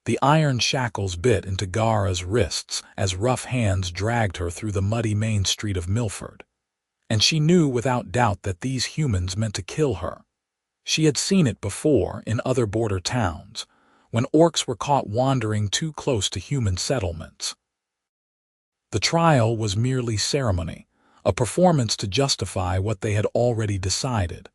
The iron shackles bit into Ghara's wrists as rough hands dragged her through the muddy main street of Milford. And she knew without doubt that these humans meant to kill her. She had seen it before in other border towns, when orcs were caught wandering too close to human settlements. The trial was merely ceremony, a performance to justify what they had already decided.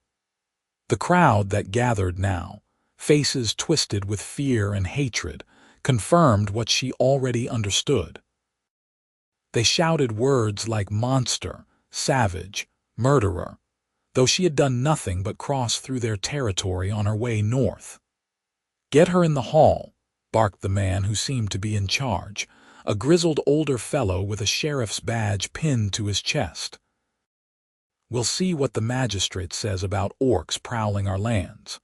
The crowd that gathered now, faces twisted with fear and hatred, confirmed what she already understood. They shouted words like monster, savage, murderer, though she had done nothing but cross through their territory on her way north. "Get her in the hall," barked the man who seemed to be in charge, a grizzled older fellow with a sheriff's badge pinned to his chest. "We'll see what the magistrate says about orcs prowling our lands."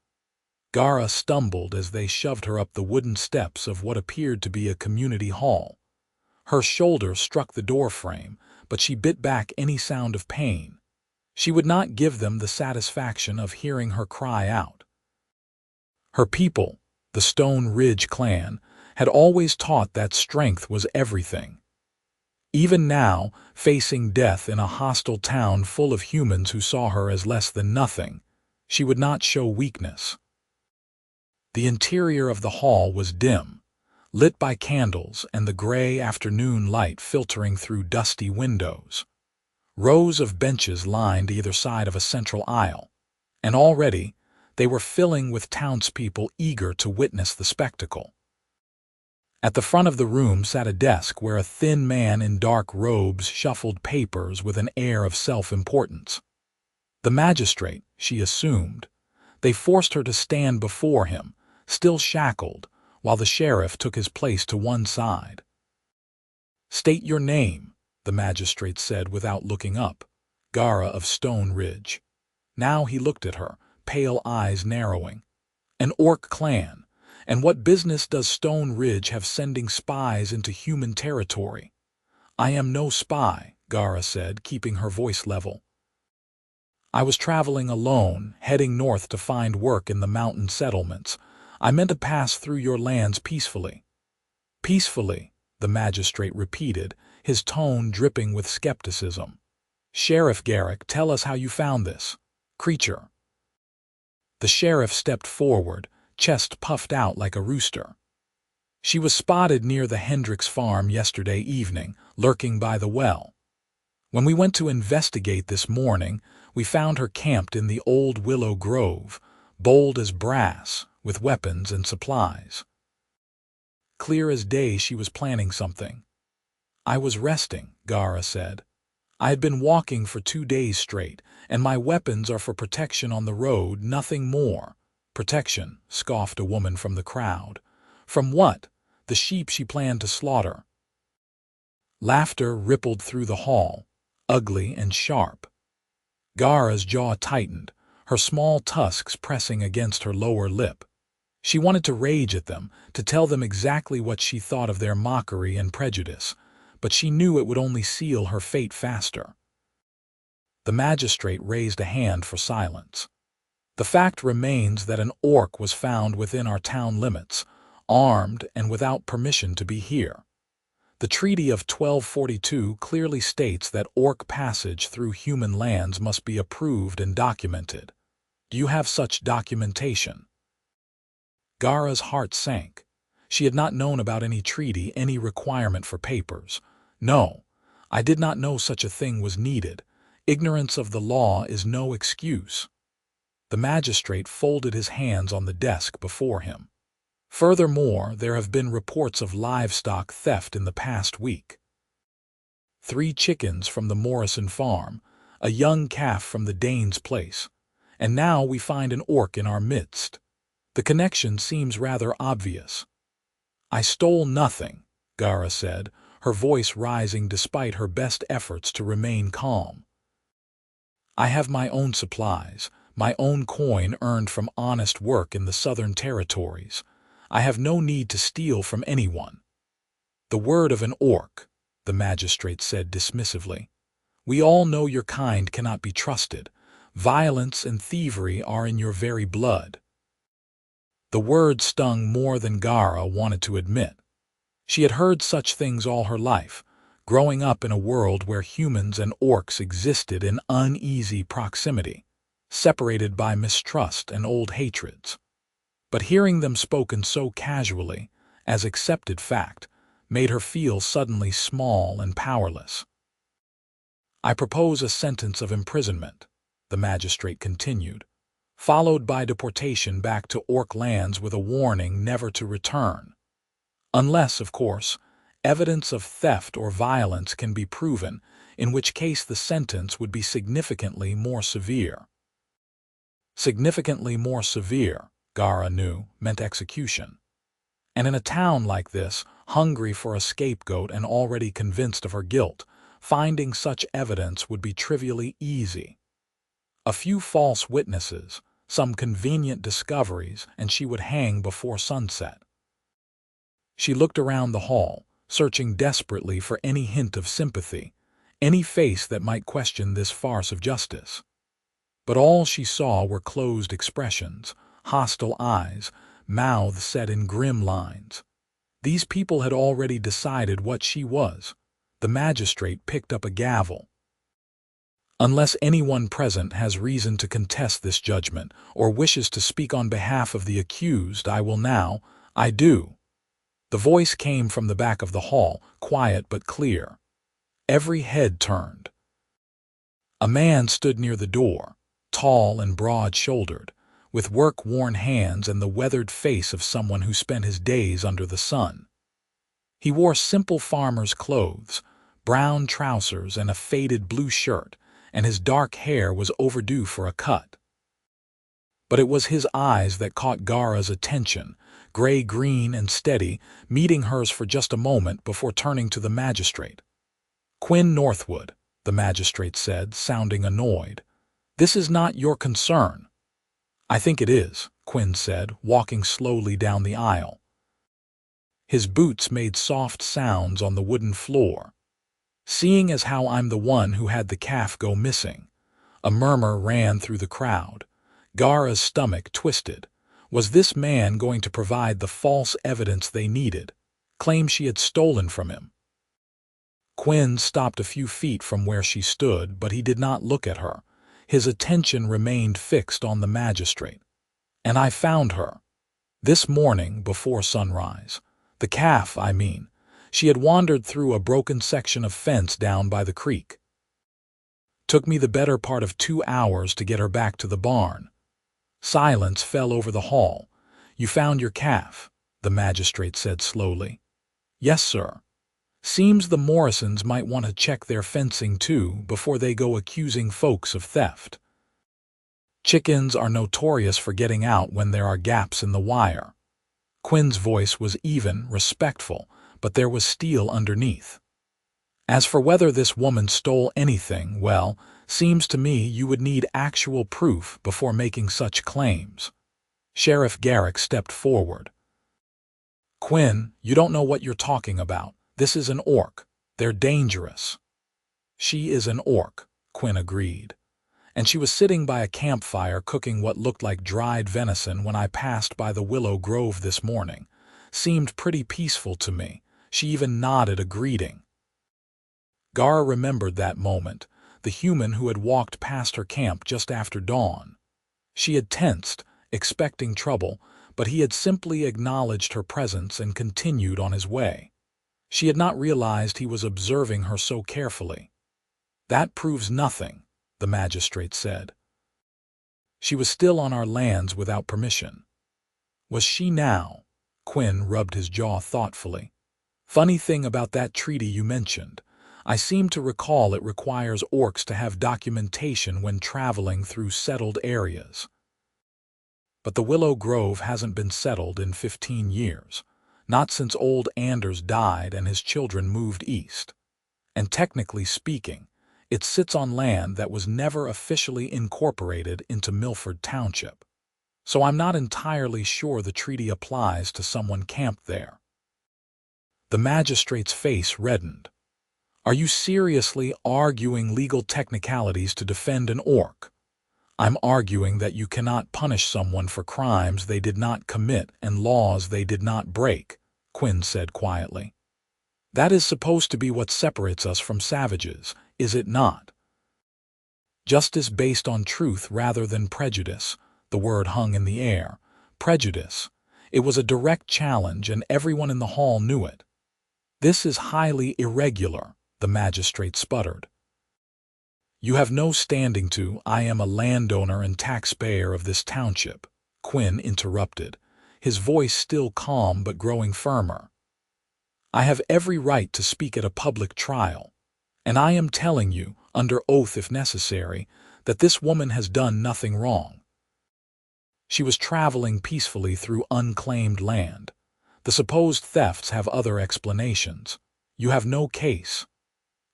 Ghara stumbled as they shoved her up the wooden steps of what appeared to be a community hall. Her shoulder struck the doorframe, but she bit back any sound of pain. She would not give them the satisfaction of hearing her cry out. Her people, the Stone Ridge clan, had always taught that strength was everything. Even now, facing death in a hostile town full of humans who saw her as less than nothing, she would not show weakness. The interior of the hall was dim, lit by candles and the gray afternoon light filtering through dusty windows. Rows of benches lined either side of a central aisle, and already they were filling with townspeople eager to witness the spectacle. At the front of the room sat a desk where a thin man in dark robes shuffled papers with an air of self-importance. The magistrate, she assumed. They forced her to stand before him, still shackled, while the sheriff took his place to one side. "State your name," the magistrate said without looking up. "Ghara of Stone Ridge." Now he looked at her, pale eyes narrowing. "An orc clan. And what business does Stone Ridge have sending spies into human territory?" "I am no spy," Ghara said, keeping her voice level. "I was traveling alone, heading north to find work in the mountain settlements. I meant to pass through your lands peacefully." "Peacefully," the magistrate repeated, his tone dripping with skepticism. "Sheriff Garrick, tell us how you found this creature." The sheriff stepped forward, chest puffed out like a rooster. "She was spotted near the Hendricks farm yesterday evening, lurking by the well. When we went to investigate this morning, we found her camped in the old willow grove, bold as brass, with weapons and supplies. Clear as day she was planning something." "I was resting," Ghara said. "I had been walking for 2 days straight, and my weapons are for protection on the road, nothing more." "Protection," scoffed a woman from the crowd. "From what? The sheep she planned to slaughter." Laughter rippled through the hall, ugly and sharp. Ghara's jaw tightened, her small tusks pressing against her lower lip. She wanted to rage at them, to tell them exactly what she thought of their mockery and prejudice, but she knew it would only seal her fate faster. The magistrate raised a hand for silence. "The fact remains that an orc was found within our town limits, armed and without permission to be here. The Treaty of 1242 clearly states that orc passage through human lands must be approved and documented. Do you have such documentation?" Ghara's heart sank. She had not known about any treaty, any requirement for papers. "No, I did not know such a thing was needed. Ignorance of the law is no excuse." The magistrate folded his hands on the desk before him. "Furthermore, there have been reports of livestock theft in the past week. 3 chickens from the Morrison farm, a young calf from the Danes' place, and now we find an orc in our midst. The connection seems rather obvious." "I stole nothing," Ghara said, her voice rising despite her best efforts to remain calm. "I have my own supplies, my own coin earned from honest work in the Southern Territories. I have no need to steal from anyone." "The word of an orc," the magistrate said dismissively. "We all know your kind cannot be trusted. Violence and thievery are in your very blood." The word stung more than Ghara wanted to admit. She had heard such things all her life, growing up in a world where humans and orcs existed in uneasy proximity, separated by mistrust and old hatreds. But hearing them spoken so casually, as accepted fact, made her feel suddenly small and powerless. "I propose a sentence of imprisonment," the magistrate continued, "followed by deportation back to orc lands with a warning never to return. Unless, of course, evidence of theft or violence can be proven, in which case the sentence would be significantly more severe." Significantly more severe, Ghara knew, meant execution. And in a town like this, hungry for a scapegoat and already convinced of her guilt, finding such evidence would be trivially easy. A few false witnesses, some convenient discoveries, and she would hang before sunset. She looked around the hall, searching desperately for any hint of sympathy, any face that might question this farce of justice. But all she saw were closed expressions, hostile eyes, mouths set in grim lines. These people had already decided what she was. The magistrate picked up a gavel. "Unless anyone present has reason to contest this judgment or wishes to speak on behalf of the accused, I will now—" "I do." The voice came from the back of the hall, quiet but clear. Every head turned. A man stood near the door, tall and broad-shouldered, with work-worn hands and the weathered face of someone who spent his days under the sun. He wore simple farmer's clothes, brown trousers and a faded blue shirt, and his dark hair was overdue for a cut. But it was his eyes that caught Ghara's attention, gray-green and steady, meeting hers for just a moment before turning to the magistrate. "Quinn Northwood," the magistrate said, sounding annoyed. "This is not your concern." "I think it is," Quinn said, walking slowly down the aisle. His boots made soft sounds on the wooden floor. "Seeing as how I'm the one who had the calf go missing." A murmur ran through the crowd. Ghara's stomach twisted. Was this man going to provide the false evidence they needed, claim she had stolen from him? Quinn stopped a few feet from where she stood, but he did not look at her. His attention remained fixed on the magistrate. "And I found her. This morning, before sunrise. The calf, I mean. She had wandered through a broken section of fence down by the creek. Took me the better part of 2 hours to get her back to the barn." Silence fell over the hall. "You found your calf," the magistrate said slowly. "Yes, sir. Seems the Morrisons might want to check their fencing too before they go accusing folks of theft. Chickens are notorious for getting out when there are gaps in the wire." Quinn's voice was even, respectful, but there was steel underneath. "As for whether this woman stole anything, well, seems to me you would need actual proof before making such claims." Sheriff Garrick stepped forward. "Quinn, you don't know what you're talking about. This is an orc. They're dangerous." "She is an orc," Quinn agreed. "And she was sitting by a campfire cooking what looked like dried venison when I passed by the Willow Grove this morning. Seemed pretty peaceful to me. She even nodded a greeting." Ghara remembered that moment, the human who had walked past her camp just after dawn. She had tensed, expecting trouble, but he had simply acknowledged her presence and continued on his way. She had not realized he was observing her so carefully. "That proves nothing," the magistrate said. "She was still on our lands without permission." "Was she now?" Quinn rubbed his jaw thoughtfully. "Funny thing about that treaty you mentioned. I seem to recall it requires orcs to have documentation when traveling through settled areas. But the Willow Grove hasn't been settled in 15 years, not since old Anders died and his children moved east. And technically speaking, it sits on land that was never officially incorporated into Milford Township. So I'm not entirely sure the treaty applies to someone camped there." The magistrate's face reddened. "Are you seriously arguing legal technicalities to defend an orc?" I'm arguing that you cannot punish someone for crimes they did not commit and laws they did not break, Quinn said quietly. That is supposed to be what separates us from savages, is it not? Justice based on truth rather than prejudice. The word hung in the air. Prejudice. It was a direct challenge, and everyone in the hall knew it. This is highly irregular, the magistrate sputtered. You have no standing to. I am a landowner and taxpayer of this township, Quinn interrupted, his voice still calm but growing firmer. I have every right to speak at a public trial, and I am telling you, under oath if necessary, that this woman has done nothing wrong. She was traveling peacefully through unclaimed land. The supposed thefts have other explanations. You have no case.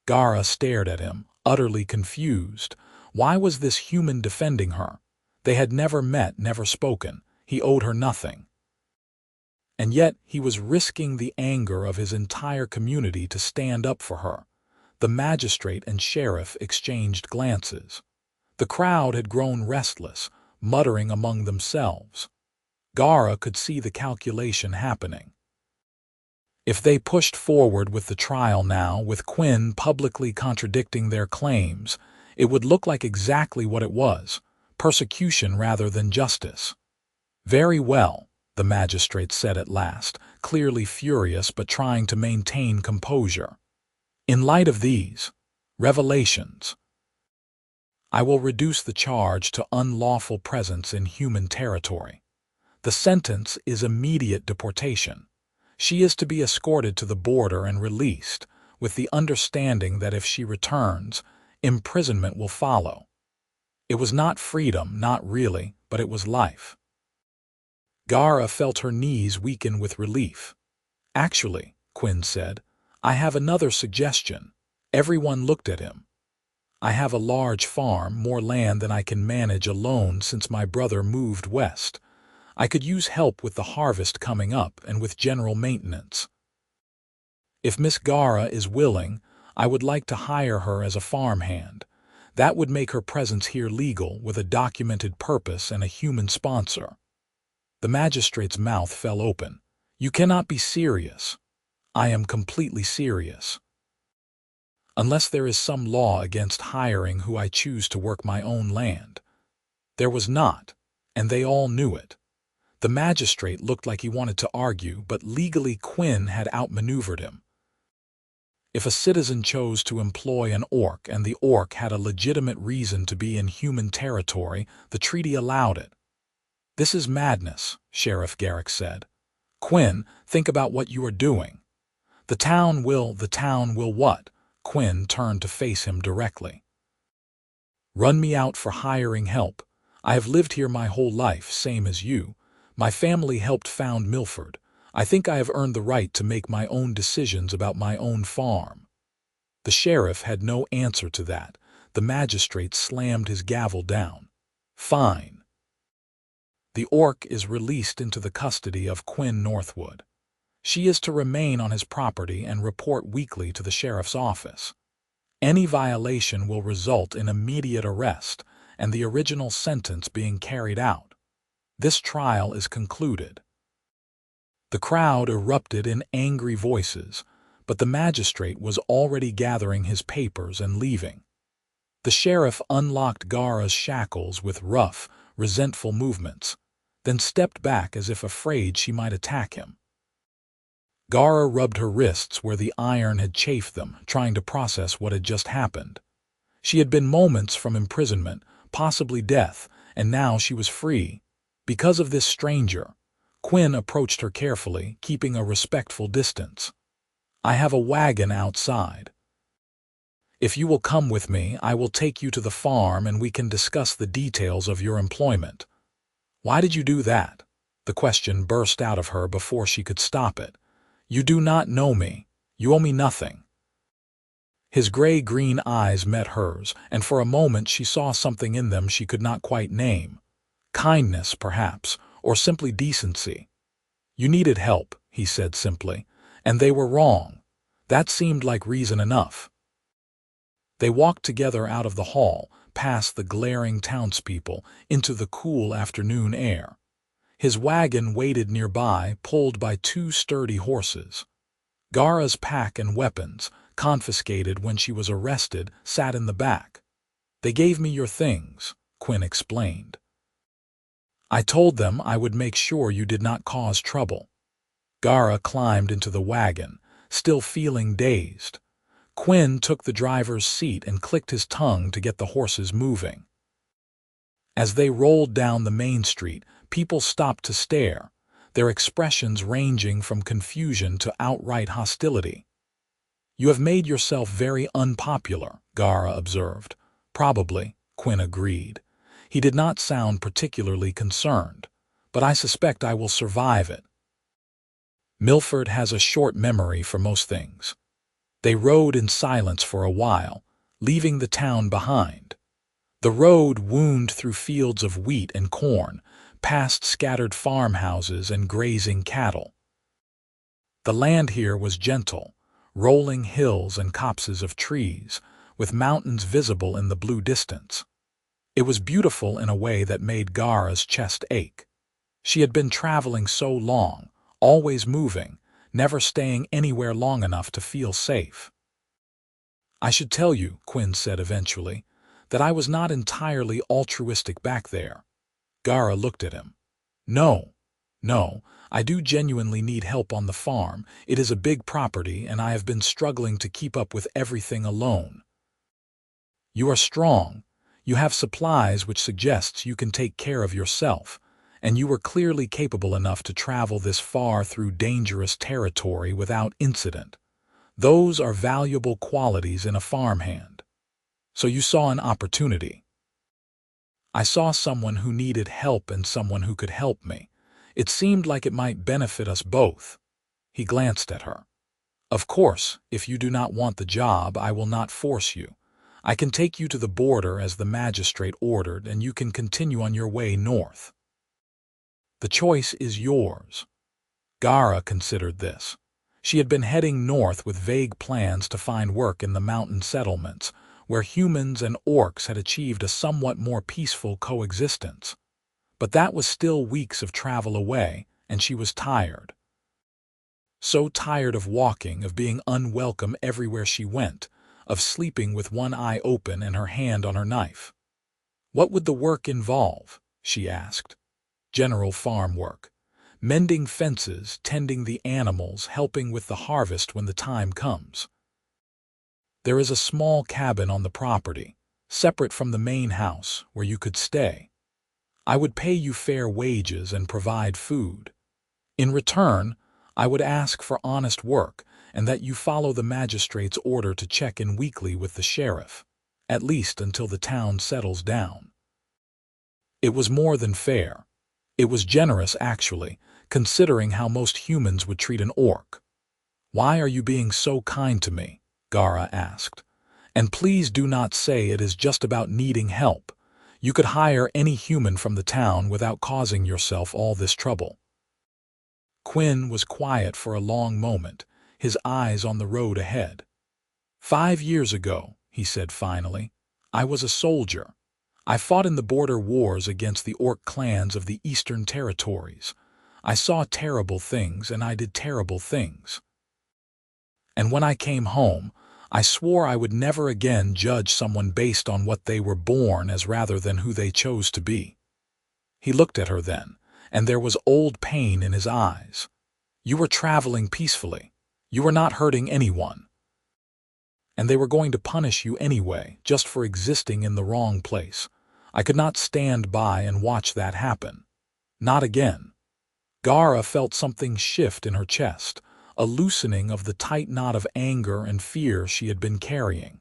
Ghara stared at him, utterly confused. Why was this human defending her? They had never met, never spoken. He owed her nothing. And yet he was risking the anger of his entire community to stand up for her. The magistrate and sheriff exchanged glances. The crowd had grown restless, muttering among themselves. Ghara could see the calculation happening. If they pushed forward with the trial now, with Quinn publicly contradicting their claims, it would look like exactly what it was, persecution rather than justice. Very well, the magistrate said at last, clearly furious but trying to maintain composure. In light of these revelations, I will reduce the charge to unlawful presence in human territory. The sentence is immediate deportation. She is to be escorted to the border and released, with the understanding that if she returns, imprisonment will follow. It was not freedom, not really, but it was life. Ghara felt her knees weaken with relief. Actually, Quinn said, I have another suggestion. Everyone looked at him. I have a large farm, more land than I can manage alone since my brother moved west. I could use help with the harvest coming up and with general maintenance. If Miss Ghara is willing, I would like to hire her as a farmhand. That would make her presence here legal, with a documented purpose and a human sponsor. The magistrate's mouth fell open. You cannot be serious. I am completely serious. Unless there is some law against hiring who I choose to work my own land. There was not, and they all knew it. The magistrate looked like he wanted to argue, but legally Quinn had outmaneuvered him. If a citizen chose to employ an orc and the orc had a legitimate reason to be in human territory, the treaty allowed it. This is madness, Sheriff Garrick said. Quinn, think about what you are doing. The town will what? Quinn turned to face him directly. Run me out for hiring help. I have lived here my whole life, same as you. My family helped found Milford. I think I have earned the right to make my own decisions about my own farm. The sheriff had no answer to that. The magistrate slammed his gavel down. Fine. The orc is released into the custody of Quinn Northwood. She is to remain on his property and report weekly to the sheriff's office. Any violation will result in immediate arrest and the original sentence being carried out. This trial is concluded. The crowd erupted in angry voices, but the magistrate was already gathering his papers and leaving. The sheriff unlocked Ghara's shackles with rough, resentful movements, then stepped back as if afraid she might attack him. Ghara rubbed her wrists where the iron had chafed them, trying to process what had just happened. She had been moments from imprisonment, possibly death, and now she was free. Because of this stranger, Quinn approached her carefully, keeping a respectful distance. I have a wagon outside. If you will come with me, I will take you to the farm and we can discuss the details of your employment. Why did you do that? The question burst out of her before she could stop it. You do not know me. You owe me nothing. His gray-green eyes met hers, and for a moment she saw something in them she could not quite name. Kindness, perhaps, or simply decency. You needed help, he said simply, and they were wrong. That seemed like reason enough. They walked together out of the hall, past the glaring townspeople into the cool afternoon air. His wagon waited nearby, pulled by two sturdy horses. Ghara's pack and weapons, confiscated when she was arrested, sat in the back. "They gave me your things," Quinn explained. "I told them I would make sure you did not cause trouble." Ghara climbed into the wagon, still feeling dazed. Quinn took the driver's seat and clicked his tongue to get the horses moving. As they rolled down the main street, people stopped to stare, their expressions ranging from confusion to outright hostility. "You have made yourself very unpopular," Ghara observed. "Probably," Quinn agreed. He did not sound particularly concerned, "but I suspect I will survive it." Milford has a short memory for most things. They rode in silence for a while, leaving the town behind. The road wound through fields of wheat and corn, past scattered farmhouses and grazing cattle. The land here was gentle, rolling hills and copses of trees, with mountains visible in the blue distance. It was beautiful in a way that made Ghara's chest ache. She had been traveling so long, always moving, never staying anywhere long enough to feel safe. "I should tell you," Quinn said eventually, "that I was not entirely altruistic back there." Ghara looked at him. No, I do genuinely need help on the farm. It is a big property, and I have been struggling to keep up with everything alone." "You are strong. You have supplies, which suggests you can take care of yourself, and you were clearly capable enough to travel this far through dangerous territory without incident. Those are valuable qualities in a farmhand. So you saw an opportunity." "I saw someone who needed help and someone who could help me. It seemed like it might benefit us both." He glanced at her. "Of course, if you do not want the job, I will not force you. I can take you to the border as the magistrate ordered, and you can continue on your way north. The choice is yours." Ghara considered this. She had been heading north with vague plans to find work in the mountain settlements, where humans and orcs had achieved a somewhat more peaceful coexistence. But that was still weeks of travel away, and she was tired. So tired of walking, of being unwelcome everywhere she went, of sleeping with one eye open and her hand on her knife. "What would the work involve?" she asked. "General farm work. Mending fences, tending the animals, helping with the harvest when the time comes. There is a small cabin on the property, separate from the main house, where you could stay. I would pay you fair wages and provide food. In return, I would ask for honest work and that you follow the magistrate's order to check in weekly with the sheriff, at least until the town settles down." It was more than fair. It was generous, actually, considering how most humans would treat an orc. "Why are you being so kind to me?" Ghara asked. "And please do not say it is just about needing help. You could hire any human from the town without causing yourself all this trouble." Quinn was quiet for a long moment, his eyes on the road ahead. "5 years ago," he said finally, "I was a soldier. I fought in the border wars against the orc clans of the Eastern Territories. I saw terrible things and I did terrible things. And when I came home, I swore I would never again judge someone based on what they were born as rather than who they chose to be." He looked at her then, and there was old pain in his eyes. "You were traveling peacefully. You were not hurting anyone. And they were going to punish you anyway, just for existing in the wrong place. I could not stand by and watch that happen. Not again." Ghara felt something shift in her chest, a loosening of the tight knot of anger and fear she had been carrying.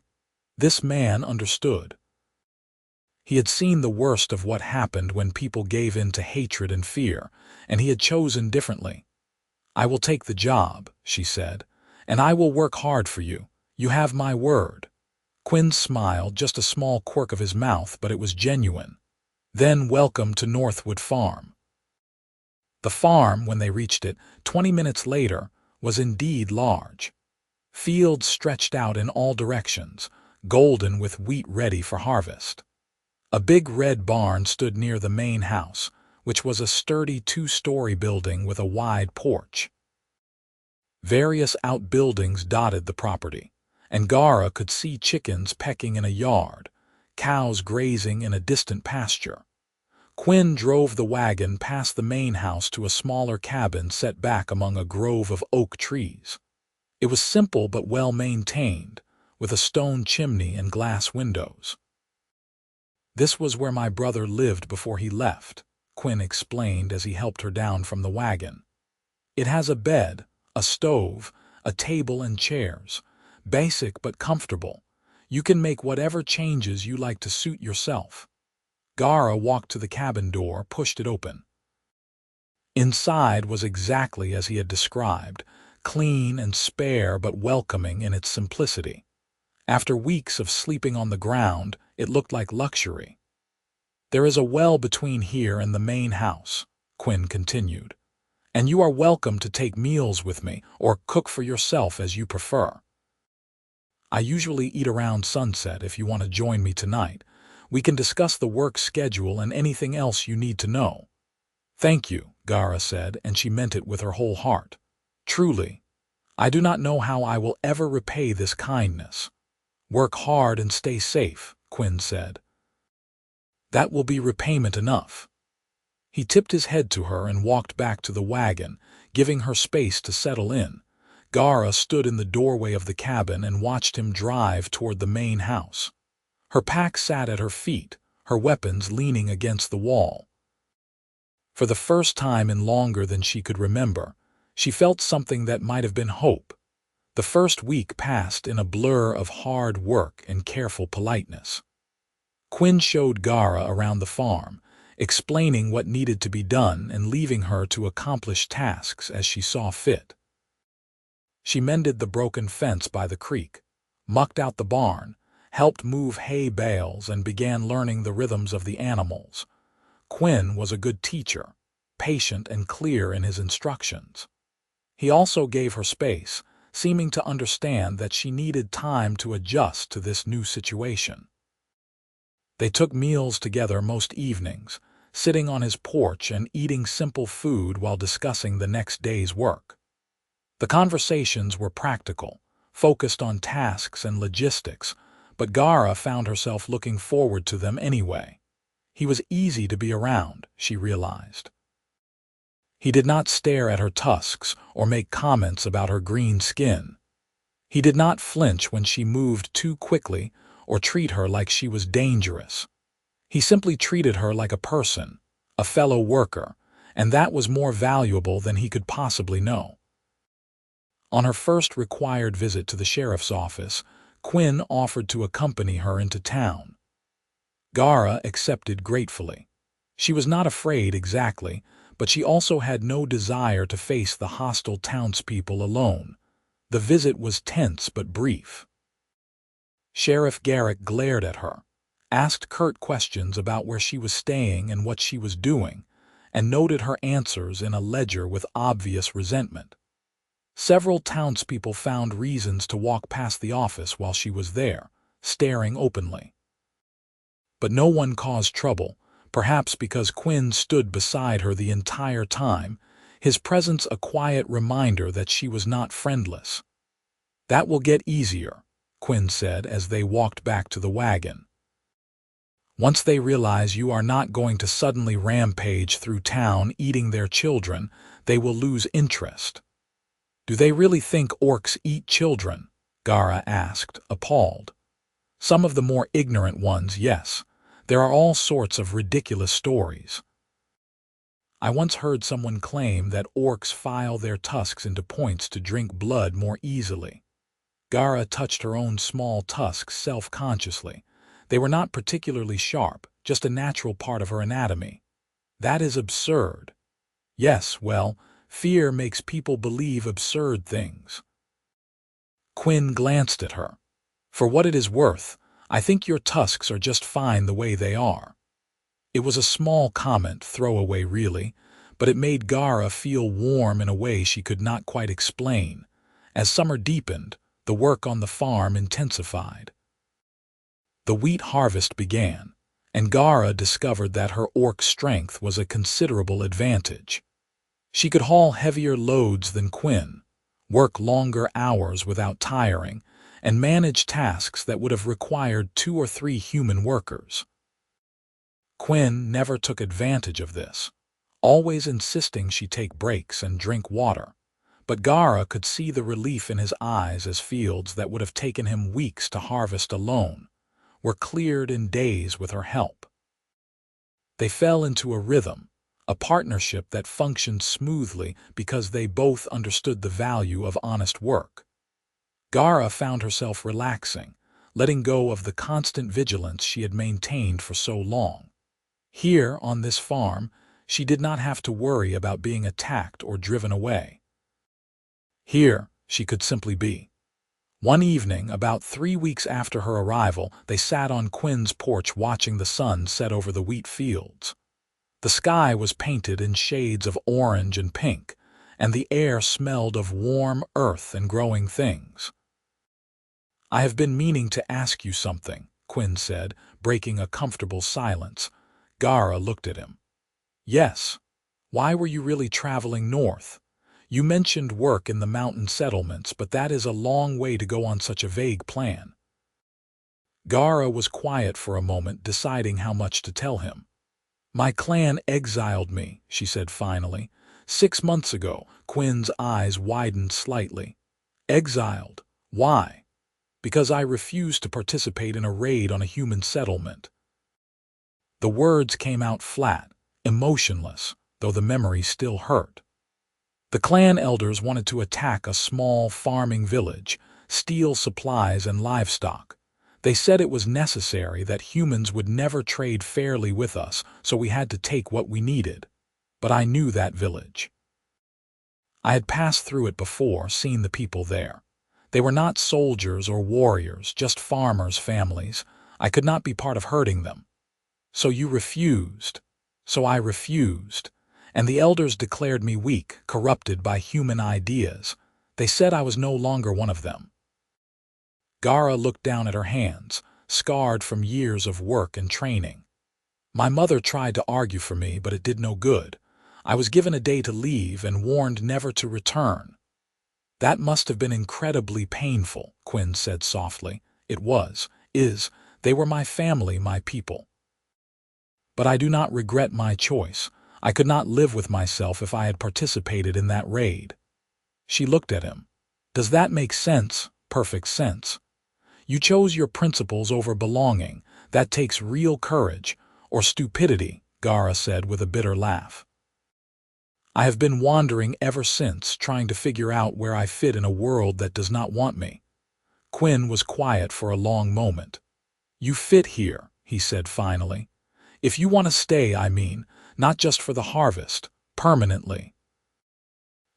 This man understood. He had seen the worst of what happened when people gave in to hatred and fear, and he had chosen differently. "I will take the job," she said, "and I will work hard for you. You have my word." Quinn smiled, just a small quirk of his mouth, but it was genuine. "Then welcome to Northwood Farm." The farm, when they reached it, 20 minutes later, was indeed large. Fields stretched out in all directions, golden with wheat ready for harvest. A big red barn stood near the main house, which was a sturdy two-story building with a wide porch. Various outbuildings dotted the property, and Ghara could see chickens pecking in a yard, cows grazing in a distant pasture. Quinn drove the wagon past the main house to a smaller cabin set back among a grove of oak trees. It was simple but well-maintained, with a stone chimney and glass windows. "This was where my brother lived before he left," Quinn explained as he helped her down from the wagon. "It has a bed, a stove, a table and chairs. Basic but comfortable. You can make whatever changes you like to suit yourself." Ghara walked to the cabin door, pushed it open. Inside was exactly as he had described, clean and spare but welcoming in its simplicity. After weeks of sleeping on the ground, it looked like luxury. "There is a well between here and the main house," Quinn continued, "and you are welcome to take meals with me or cook for yourself as you prefer. I usually eat around sunset if you want to join me tonight. We can discuss the work schedule and anything else you need to know." "Thank you," Ghara said, and she meant it with her whole heart. "Truly, I do not know how I will ever repay this kindness." "Work hard and stay safe," Quinn said. "That will be repayment enough." He tipped his head to her and walked back to the wagon, giving her space to settle in. Ghara stood in the doorway of the cabin and watched him drive toward the main house. Her pack sat at her feet, her weapons leaning against the wall. For the first time in longer than she could remember, she felt something that might have been hope. The first week passed in a blur of hard work and careful politeness. Quinn showed Ghara around the farm, explaining what needed to be done and leaving her to accomplish tasks as she saw fit. She mended the broken fence by the creek, mucked out the barn, helped move hay bales, and began learning the rhythms of the animals. Quinn was a good teacher, patient and clear in his instructions. He also gave her space, seeming to understand that she needed time to adjust to this new situation. They took meals together most evenings, sitting on his porch and eating simple food while discussing the next day's work. The conversations were practical, focused on tasks and logistics, but Ghara found herself looking forward to them anyway. He was easy to be around, she realized. He did not stare at her tusks or make comments about her green skin. He did not flinch when she moved too quickly or treat her like she was dangerous. He simply treated her like a person, a fellow worker, and that was more valuable than he could possibly know. On her first required visit to the sheriff's office, Quinn offered to accompany her into town. Ghara accepted gratefully. She was not afraid exactly, but she also had no desire to face the hostile townspeople alone. The visit was tense but brief. Sheriff Garrick glared at her, asked curt questions about where she was staying and what she was doing, and noted her answers in a ledger with obvious resentment. Several townspeople found reasons to walk past the office while she was there, staring openly. But no one caused trouble, perhaps because Quinn stood beside her the entire time, his presence a quiet reminder that she was not friendless. "That will get easier," Quinn said as they walked back to the wagon. "Once they realize you are not going to suddenly rampage through town eating their children, they will lose interest." "Do they really think orcs eat children?" Ghara asked, appalled. "Some of the more ignorant ones, yes. There are all sorts of ridiculous stories. I once heard someone claim that orcs file their tusks into points to drink blood more easily." Ghara touched her own small tusks self-consciously. They were not particularly sharp, just a natural part of her anatomy. "That is absurd." "Yes, well, fear makes people believe absurd things." Quinn glanced at her. "For what it is worth, I think your tusks are just fine the way they are." It was a small comment, throwaway really, but it made Ghara feel warm in a way she could not quite explain. As summer deepened, the work on the farm intensified. The wheat harvest began, and Ghara discovered that her orc strength was a considerable advantage. She could haul heavier loads than Quinn, work longer hours without tiring, and manage tasks that would have required 2 or 3 human workers. Quinn never took advantage of this, always insisting she take breaks and drink water, but Ghara could see the relief in his eyes as fields that would have taken him weeks to harvest alone were cleared in days with her help. They fell into a rhythm, a partnership that functioned smoothly because they both understood the value of honest work. Ghara found herself relaxing, letting go of the constant vigilance she had maintained for so long. Here, on this farm, she did not have to worry about being attacked or driven away. Here, she could simply be. One evening, about 3 weeks after her arrival, they sat on Quinn's porch watching the sun set over the wheat fields. The sky was painted in shades of orange and pink, and the air smelled of warm earth and growing things. "I have been meaning to ask you something," Quinn said, breaking a comfortable silence. Ghara looked at him. "Yes. Why were you really traveling north? You mentioned work in the mountain settlements, but that is a long way to go on such a vague plan." Ghara was quiet for a moment, deciding how much to tell him. "My clan exiled me," she said finally. 6 months ago." Quinn's eyes widened slightly. "Exiled? Why?" "Because I refused to participate in a raid on a human settlement." The words came out flat, emotionless, though the memory still hurt. The clan elders wanted to attack a small farming village, steal supplies and livestock. They said it was necessary, that humans would never trade fairly with us, so we had to take what we needed. But I knew that village. I had passed through it before, seen the people there. They were not soldiers or warriors, just farmers' families. I could not be part of hurting them. "So you refused." "So I refused. And the elders declared me weak, corrupted by human ideas. They said I was no longer one of them." Ghara looked down at her hands, scarred from years of work and training. "My mother tried to argue for me, but it did no good. I was given a day to leave and warned never to return." "That must have been incredibly painful," Quinn said softly. "It was, is. They were my family, my people. But I do not regret my choice. I could not live with myself if I had participated in that raid." She looked at him. "Does that make sense?" "Perfect sense. You chose your principles over belonging. That takes real courage, or stupidity," Ghara said with a bitter laugh. "I have been wandering ever since, trying to figure out where I fit in a world that does not want me." Quinn was quiet for a long moment. "You fit here," he said finally. "If you want to stay, I mean, not just for the harvest, permanently.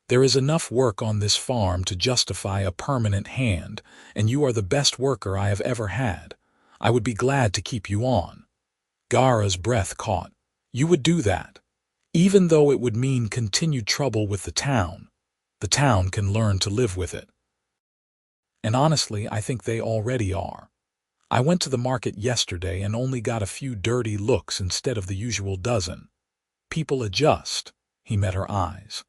There is enough work on this farm to justify a permanent hand, and you are the best worker I have ever had. I would be glad to keep you on." Ghara's breath caught. "You would do that? Even though it would mean continued trouble with the town. The town can learn to live with it." "And honestly, I think they already are. I went to the market yesterday and only got a few dirty looks instead of the usual dozen. People adjust." He met her eyes.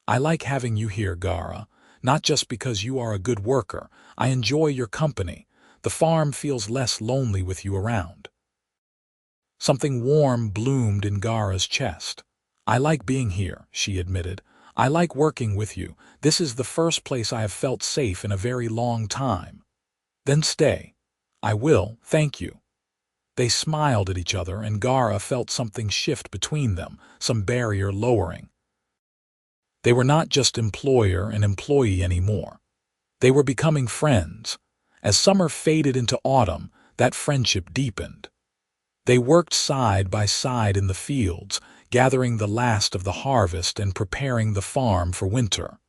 "I like having you here, Ghara, not just because you are a good worker. I enjoy your company. The farm feels less lonely with you around." Something warm bloomed in Ghara's chest. "I like being here," she admitted. "I like working with you. This is the first place I have felt safe in a very long time." "Then stay." "I will, thank you." They smiled at each other, and Ghara felt something shift between them, some barrier lowering. They were not just employer and employee anymore. They were becoming friends. As summer faded into autumn, that friendship deepened. They worked side by side in the fields, gathering the last of the harvest and preparing the farm for winter.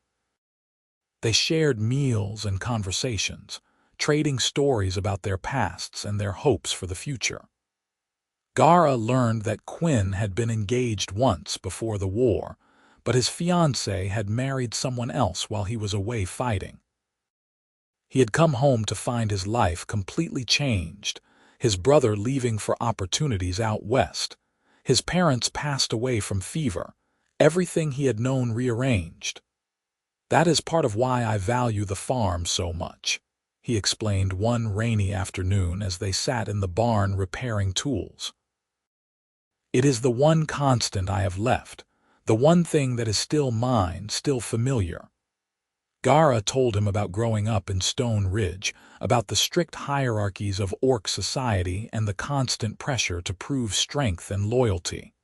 They shared meals and conversations, trading stories about their pasts and their hopes for the future. Ghara learned that Quinn had been engaged once before the war, but his fiancée had married someone else while he was away fighting. He had come home to find his life completely changed. his brother leaving for opportunities out west. His parents passed away from fever. Everything he had known rearranged. "That is part of why I value the farm so much," he explained one rainy afternoon as they sat in the barn repairing tools. "It is the one constant I have left, the one thing that is still mine, still familiar." Ghara told him about growing up in Stone Ridge, about the strict hierarchies of orc society and the constant pressure to prove strength and loyalty.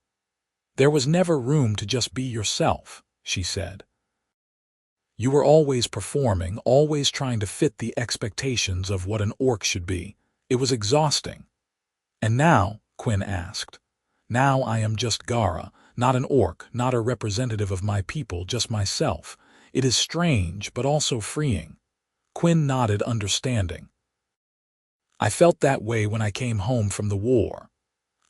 "There was never room to just be yourself," she said. "You were always performing, always trying to fit the expectations of what an orc should be. It was exhausting." "And now?" Quinn asked. "Now I am just Ghara, not an orc, not a representative of my people, just myself. It is strange, but also freeing." Quinn nodded, understanding. "I felt that way when I came home from the war.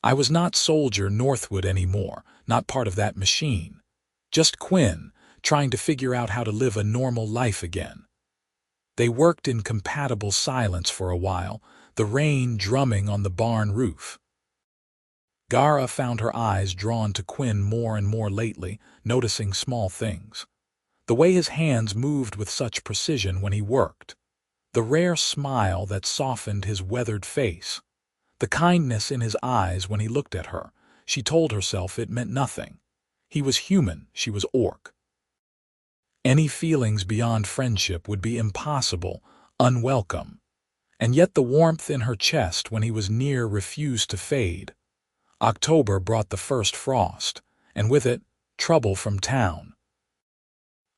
I was not soldier Northwood anymore, not part of that machine. Just Quinn, trying to figure out how to live a normal life again." They worked in compatible silence for a while, the rain drumming on the barn roof. Ghara found her eyes drawn to Quinn more and more lately, noticing small things. The way his hands moved with such precision when he worked. The rare smile that softened his weathered face. The kindness in his eyes when he looked at her. She told herself it meant nothing. He was human, she was orc. Any feelings beyond friendship would be impossible, unwelcome. And yet the warmth in her chest when he was near refused to fade. October brought the first frost, and with it, trouble from town.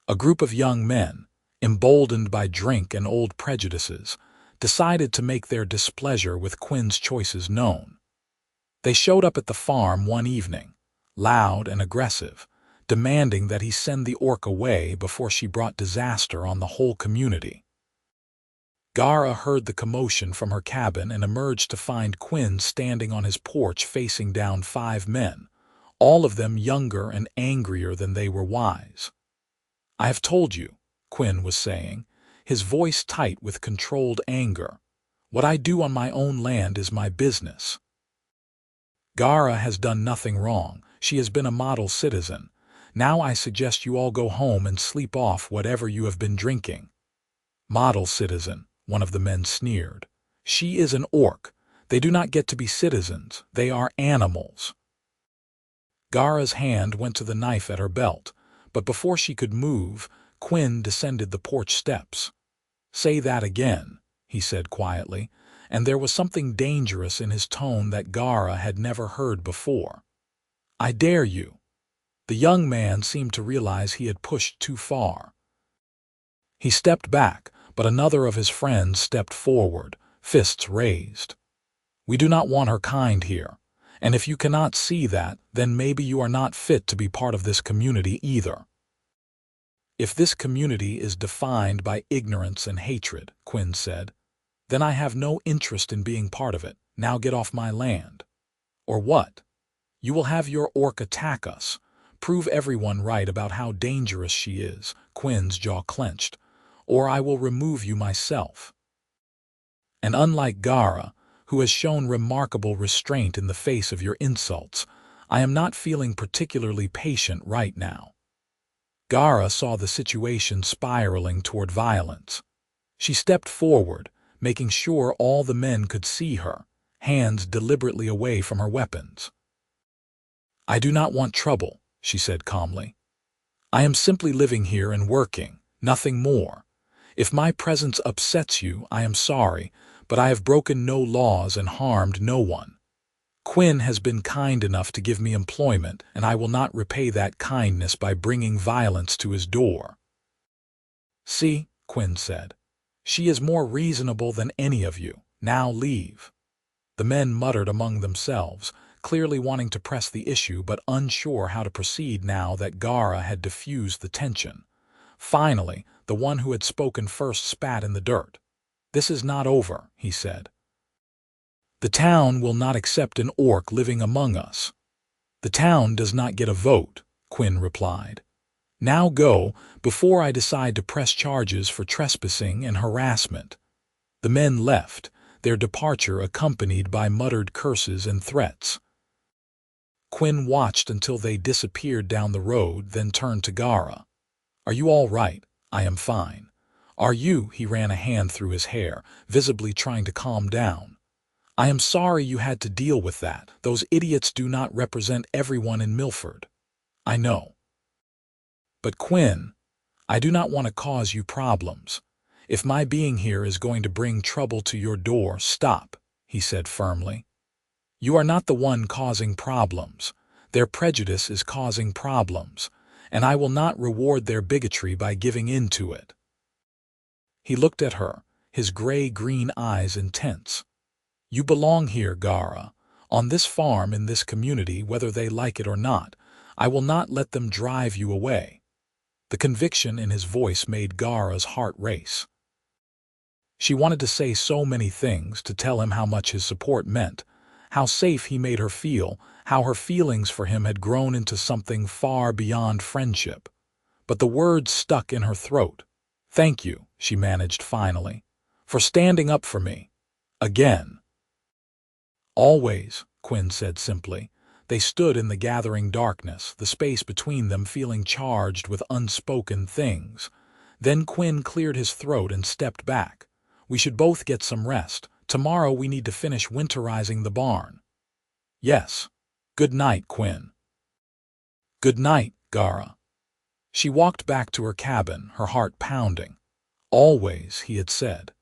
A group of young men, emboldened by drink and old prejudices, decided to make their displeasure with Quinn's choices known. They showed up at the farm one evening, loud and aggressive, demanding that he send the orc away before she brought disaster on the whole community. Ghara heard the commotion from her cabin and emerged to find Quinn standing on his porch facing down 5 men, all of them younger and angrier than they were wise. "I have told you," Quinn was saying, his voice tight with controlled anger. "What I do on my own land is my business. Ghara has done nothing wrong. She has been a model citizen. Now I suggest you all go home and sleep off whatever you have been drinking." "Model citizen," one of the men sneered. "She is an orc. They do not get to be citizens. They are animals." Ghara's hand went to the knife at her belt, but before she could move, Quinn descended the porch steps. "Say that again," he said quietly, and there was something dangerous in his tone that Ghara had never heard before. "I dare you." The young man seemed to realize he had pushed too far. He stepped back, but another of his friends stepped forward, fists raised. "We do not want her kind here, and if you cannot see that, then maybe you are not fit to be part of this community either." "If this community is defined by ignorance and hatred," Quinn said, "then I have no interest in being part of it. Now get off my land." "Or what? You will have your orc attack us. Prove everyone right about how dangerous she is," Quinn's jaw clenched, "or I will remove you myself." And unlike Ghara, who has shown remarkable restraint in the face of your insults, I am not feeling particularly patient right now. Ghara saw the situation spiraling toward violence. She stepped forward, making sure all the men could see her, hands deliberately away from her weapons. "I do not want trouble," she said calmly. "I am simply living here and working, nothing more. If my presence upsets you, I am sorry, but I have broken no laws and harmed no one. Quinn has been kind enough to give me employment, and I will not repay that kindness by bringing violence to his door." "See," Quinn said, "she is more reasonable than any of you. Now leave." The men muttered among themselves, clearly wanting to press the issue but unsure how to proceed now that Ghara had diffused the tension. Finally, the one who had spoken first spat in the dirt. "This is not over," he said. "The town will not accept an orc living among us." "The town does not get a vote," Quinn replied. "Now go, before I decide to press charges for trespassing and harassment." The men left, their departure accompanied by muttered curses and threats. Quinn watched until they disappeared down the road, then turned to Ghara. "Are you all right?" "I am fine." "Are you?" He ran a hand through his hair, visibly trying to calm down. "I am sorry you had to deal with that. Those idiots do not represent everyone in Milford." "I know. But Quinn, I do not want to cause you problems. If my being here is going to bring trouble to your door, stop," he said firmly. "You are not the one causing problems. Their prejudice is causing problems, and I will not reward their bigotry by giving in to it." He looked at her, his gray-green eyes intense. "You belong here, Ghara, on this farm in this community, whether they like it or not. I will not let them drive you away." The conviction in his voice made Ghara's heart race. She wanted to say so many things, to tell him how much his support meant, how safe he made her feel, how her feelings for him had grown into something far beyond friendship. But the words stuck in her throat. "Thank you," she managed finally, "for standing up for me. Again." "Always," Quinn said simply. They stood in the gathering darkness, the space between them feeling charged with unspoken things. Then Quinn cleared his throat and stepped back. "We should both get some rest. Tomorrow we need to finish winterizing the barn." "Yes. Good night, Quinn." "Good night, Ghara." She walked back to her cabin, her heart pounding. "Always," he had said.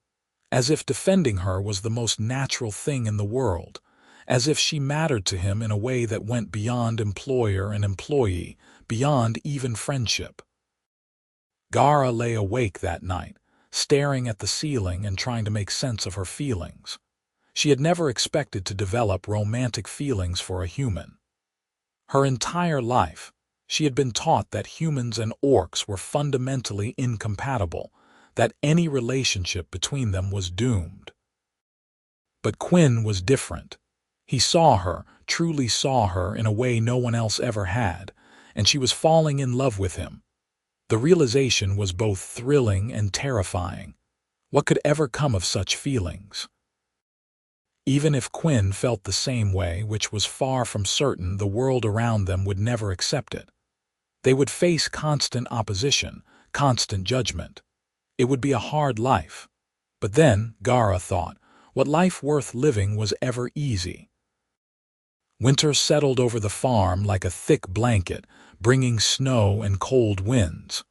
As if defending her was the most natural thing in the world. As if she mattered to him in a way that went beyond employer and employee, beyond even friendship. Ghara lay awake that night, staring at the ceiling and trying to make sense of her feelings. She had never expected to develop romantic feelings for a human. Her entire life, she had been taught that humans and orcs were fundamentally incompatible, that any relationship between them was doomed. But Quinn was different. He saw her, truly saw her in a way no one else ever had, and she was falling in love with him. The realization was both thrilling and terrifying. What could ever come of such feelings? Even if Quinn felt the same way, which was far from certain, the world around them would never accept it. They would face constant opposition, constant judgment. It would be a hard life. But then, Ghara thought, what life worth living was ever easy? Winter settled over the farm like a thick blanket, bringing snow and cold winds.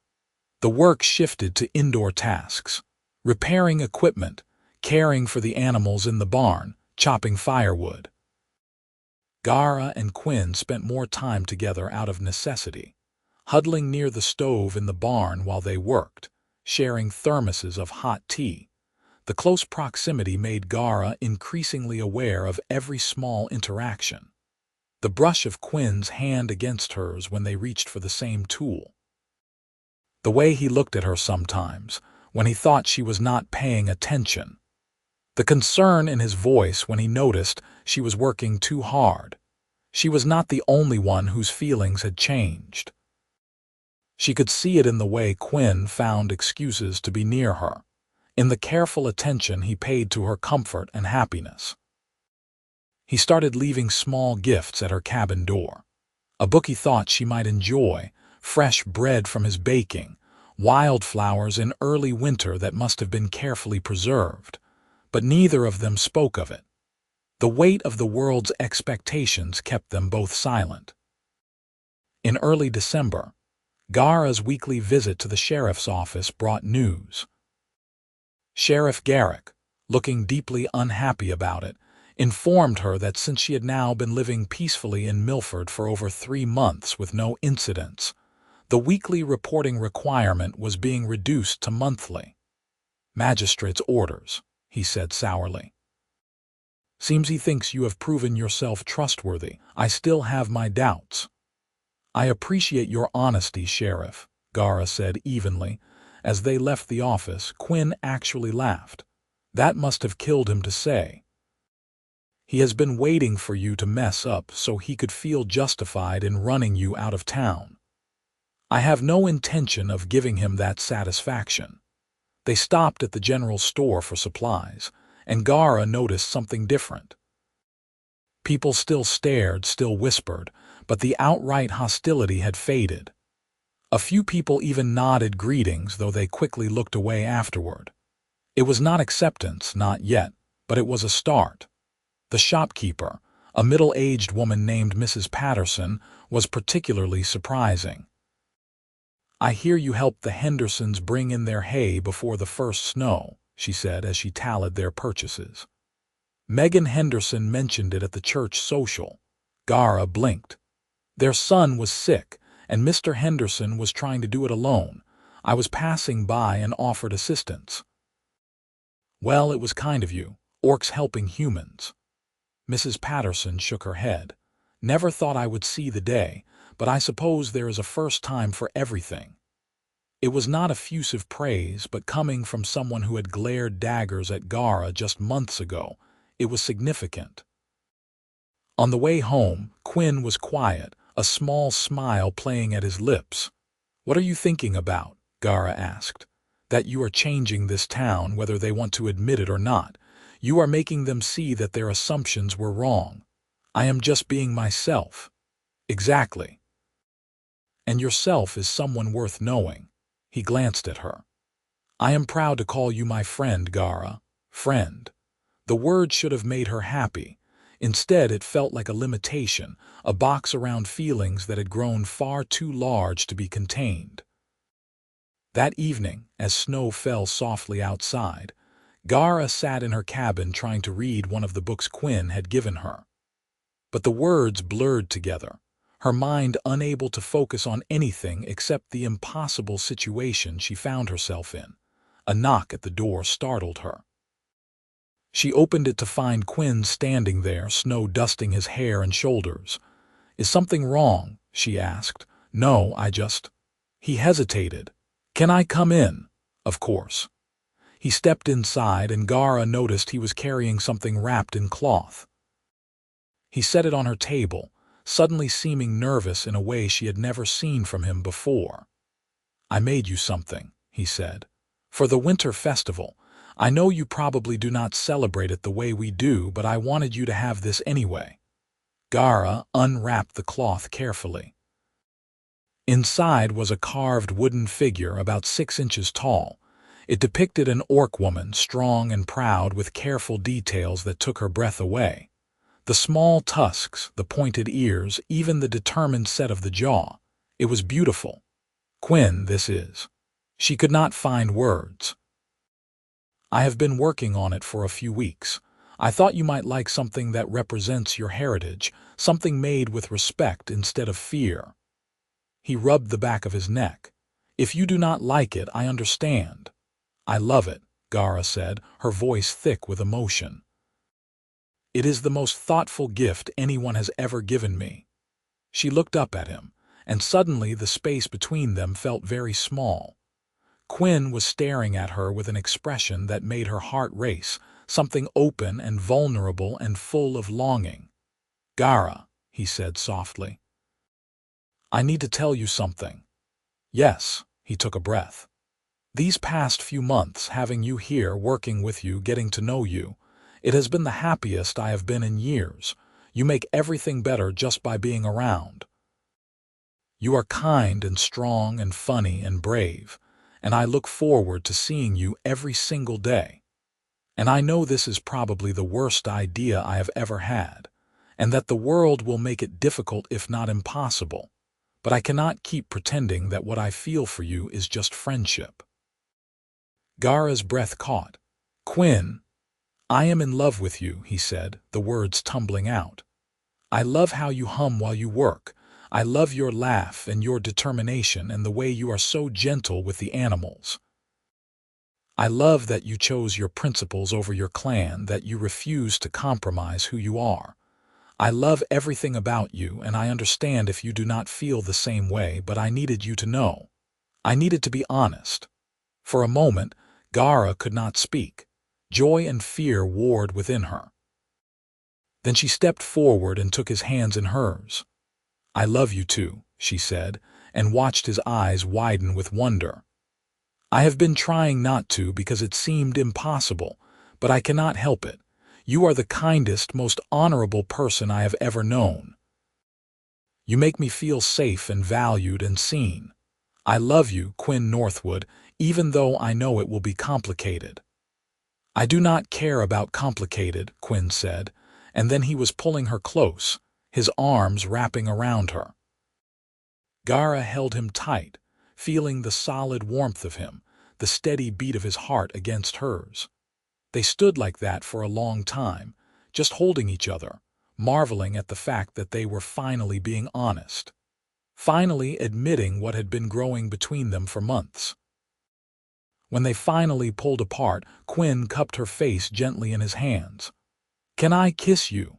The work shifted to indoor tasks, repairing equipment, caring for the animals in the barn, chopping firewood. Ghara and Quinn spent more time together out of necessity, huddling near the stove in the barn while they worked, sharing thermoses of hot tea. The close proximity made Ghara increasingly aware of every small interaction. The brush of Quinn's hand against hers when they reached for the same tool. The way he looked at her sometimes, when he thought she was not paying attention. The concern in his voice when he noticed she was working too hard. She was not the only one whose feelings had changed. She could see it in the way Quinn found excuses to be near her, in the careful attention he paid to her comfort and happiness. He started leaving small gifts at her cabin door. A book he thought she might enjoy, fresh bread from his baking, wildflowers in early winter that must have been carefully preserved. But neither of them spoke of it. The weight of the world's expectations kept them both silent. In early December, Ghara's weekly visit to the sheriff's office brought news. Sheriff Garrick, looking deeply unhappy about it, informed her that since she had now been living peacefully in Milford for over 3 months with no incidents, the weekly reporting requirement was being reduced to monthly. "Magistrate's orders," he said sourly. "Seems he thinks you have proven yourself trustworthy. I still have my doubts." "I appreciate your honesty, Sheriff," Ghara said evenly. As they left the office, Quinn actually laughed. "That must have killed him to say. He has been waiting for you to mess up so he could feel justified in running you out of town. I have no intention of giving him that satisfaction." They stopped at the general store for supplies, and Ghara noticed something different. People still stared, still whispered, but the outright hostility had faded. A few people even nodded greetings, though they quickly looked away afterward. It was not acceptance, not yet, but it was a start. The shopkeeper, a middle-aged woman named Mrs. Patterson, was particularly surprising. "I hear you helped the Hendersons bring in their hay before the first snow," she said as she tallied their purchases. Megan Henderson mentioned it at the church social. Ghara blinked. Their son was sick, and Mr. Henderson was trying to do it alone. I was passing by and offered assistance. "Well, it was kind of you. Orcs helping humans." Mrs. Patterson shook her head. "Never thought I would see the day, but I suppose there is a first time for everything." It was not effusive praise, but coming from someone who had glared daggers at Ghara just months ago, it was significant. On the way home, Quinn was quiet, a small smile playing at his lips. "What are you thinking about?" Ghara asked. "That you are changing this town, whether they want to admit it or not. You are making them see that their assumptions were wrong." "I am just being myself." "Exactly. And yourself is someone worth knowing." He glanced at her. "I am proud to call you my friend, Ghara. Friend." The word should have made her happy. Instead, it felt like a limitation, a box around feelings that had grown far too large to be contained. That evening, as snow fell softly outside, Ghara sat in her cabin trying to read one of the books Quinn had given her. But the words blurred together, her mind unable to focus on anything except the impossible situation she found herself in. A knock at the door startled her. She opened it to find Quinn standing there, snow dusting his hair and shoulders. "Is something wrong?" she asked. "No, I just—" He hesitated. "Can I come in?" "Of course." He stepped inside, and Ghara noticed he was carrying something wrapped in cloth. He set it on her table, suddenly seeming nervous in a way she had never seen from him before. "I made you something," he said. "For the winter festival. I know you probably do not celebrate it the way we do, but I wanted you to have this anyway." Ghara unwrapped the cloth carefully. Inside was a carved wooden figure about 6 inches tall. It depicted an orc woman, strong and proud, with careful details that took her breath away. The small tusks, the pointed ears, even the determined set of the jaw. It was beautiful. "Quinn, this is." She could not find words. "I have been working on it for a few weeks. I thought you might like something that represents your heritage, something made with respect instead of fear." He rubbed the back of his neck. "If you do not like it, I understand." "I love it," Ghara said, her voice thick with emotion. "It is the most thoughtful gift anyone has ever given me." She looked up at him, and suddenly the space between them felt very small. Quinn was staring at her with an expression that made her heart race, something open and vulnerable and full of longing. "Ghara," he said softly. "I need to tell you something." "Yes," he took a breath. "These past few months, having you here, working with you, getting to know you, it has been the happiest I have been in years. You make everything better just by being around. You are kind and strong and funny and brave, and I look forward to seeing you every single day. And I know this is probably the worst idea I have ever had, and that the world will make it difficult if not impossible, but I cannot keep pretending that what I feel for you is just friendship." Ghara's breath caught. "Quinn, I am in love with you," he said, the words tumbling out. "I love how you hum while you work. I love your laugh and your determination and the way you are so gentle with the animals. I love that you chose your principles over your clan, that you refuse to compromise who you are. I love everything about you, and I understand if you do not feel the same way, but I needed you to know. I needed to be honest." For a moment, Ghara could not speak. Joy and fear warred within her. Then she stepped forward and took his hands in hers. "I love you too," she said, and watched his eyes widen with wonder. "I have been trying not to because it seemed impossible, but I cannot help it. You are the kindest, most honorable person I have ever known. You make me feel safe and valued and seen. I love you, Quinn Northwood, even though I know it will be complicated." "I do not care about complicated," Quinn said, and then he was pulling her close, his arms wrapping around her. Ghara held him tight, feeling the solid warmth of him, the steady beat of his heart against hers. They stood like that for a long time, just holding each other, marveling at the fact that they were finally being honest, finally admitting what had been growing between them for months. When they finally pulled apart, Quinn cupped her face gently in his hands. "Can I kiss you?"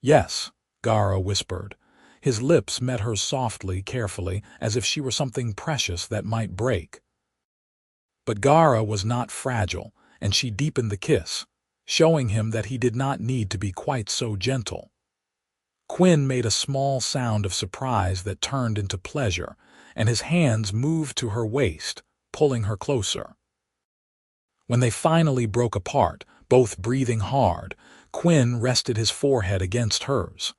"Yes," Ghara whispered. His lips met hers softly, carefully, as if she were something precious that might break. But Ghara was not fragile, and she deepened the kiss, showing him that he did not need to be quite so gentle. Quinn made a small sound of surprise that turned into pleasure, and his hands moved to her waist, pulling her closer. When they finally broke apart, both breathing hard, Quinn rested his forehead against hers.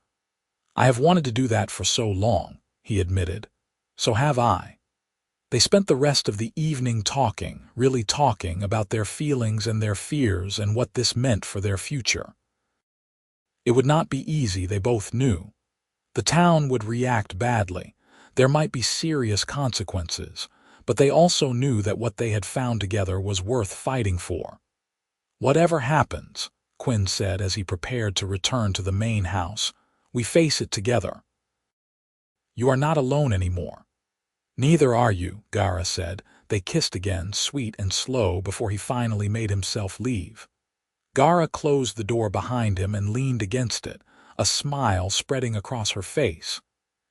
"I have wanted to do that for so long," he admitted. "So have I." They spent the rest of the evening talking, really talking about their feelings and their fears and what this meant for their future. It would not be easy, they both knew. The town would react badly. There might be serious consequences, but they also knew that what they had found together was worth fighting for. "Whatever happens," Quinn said as he prepared to return to the main house, "we face it together. You are not alone anymore." "Neither are you," Ghara said. They kissed again, sweet and slow, before he finally made himself leave. Ghara closed the door behind him and leaned against it, a smile spreading across her face.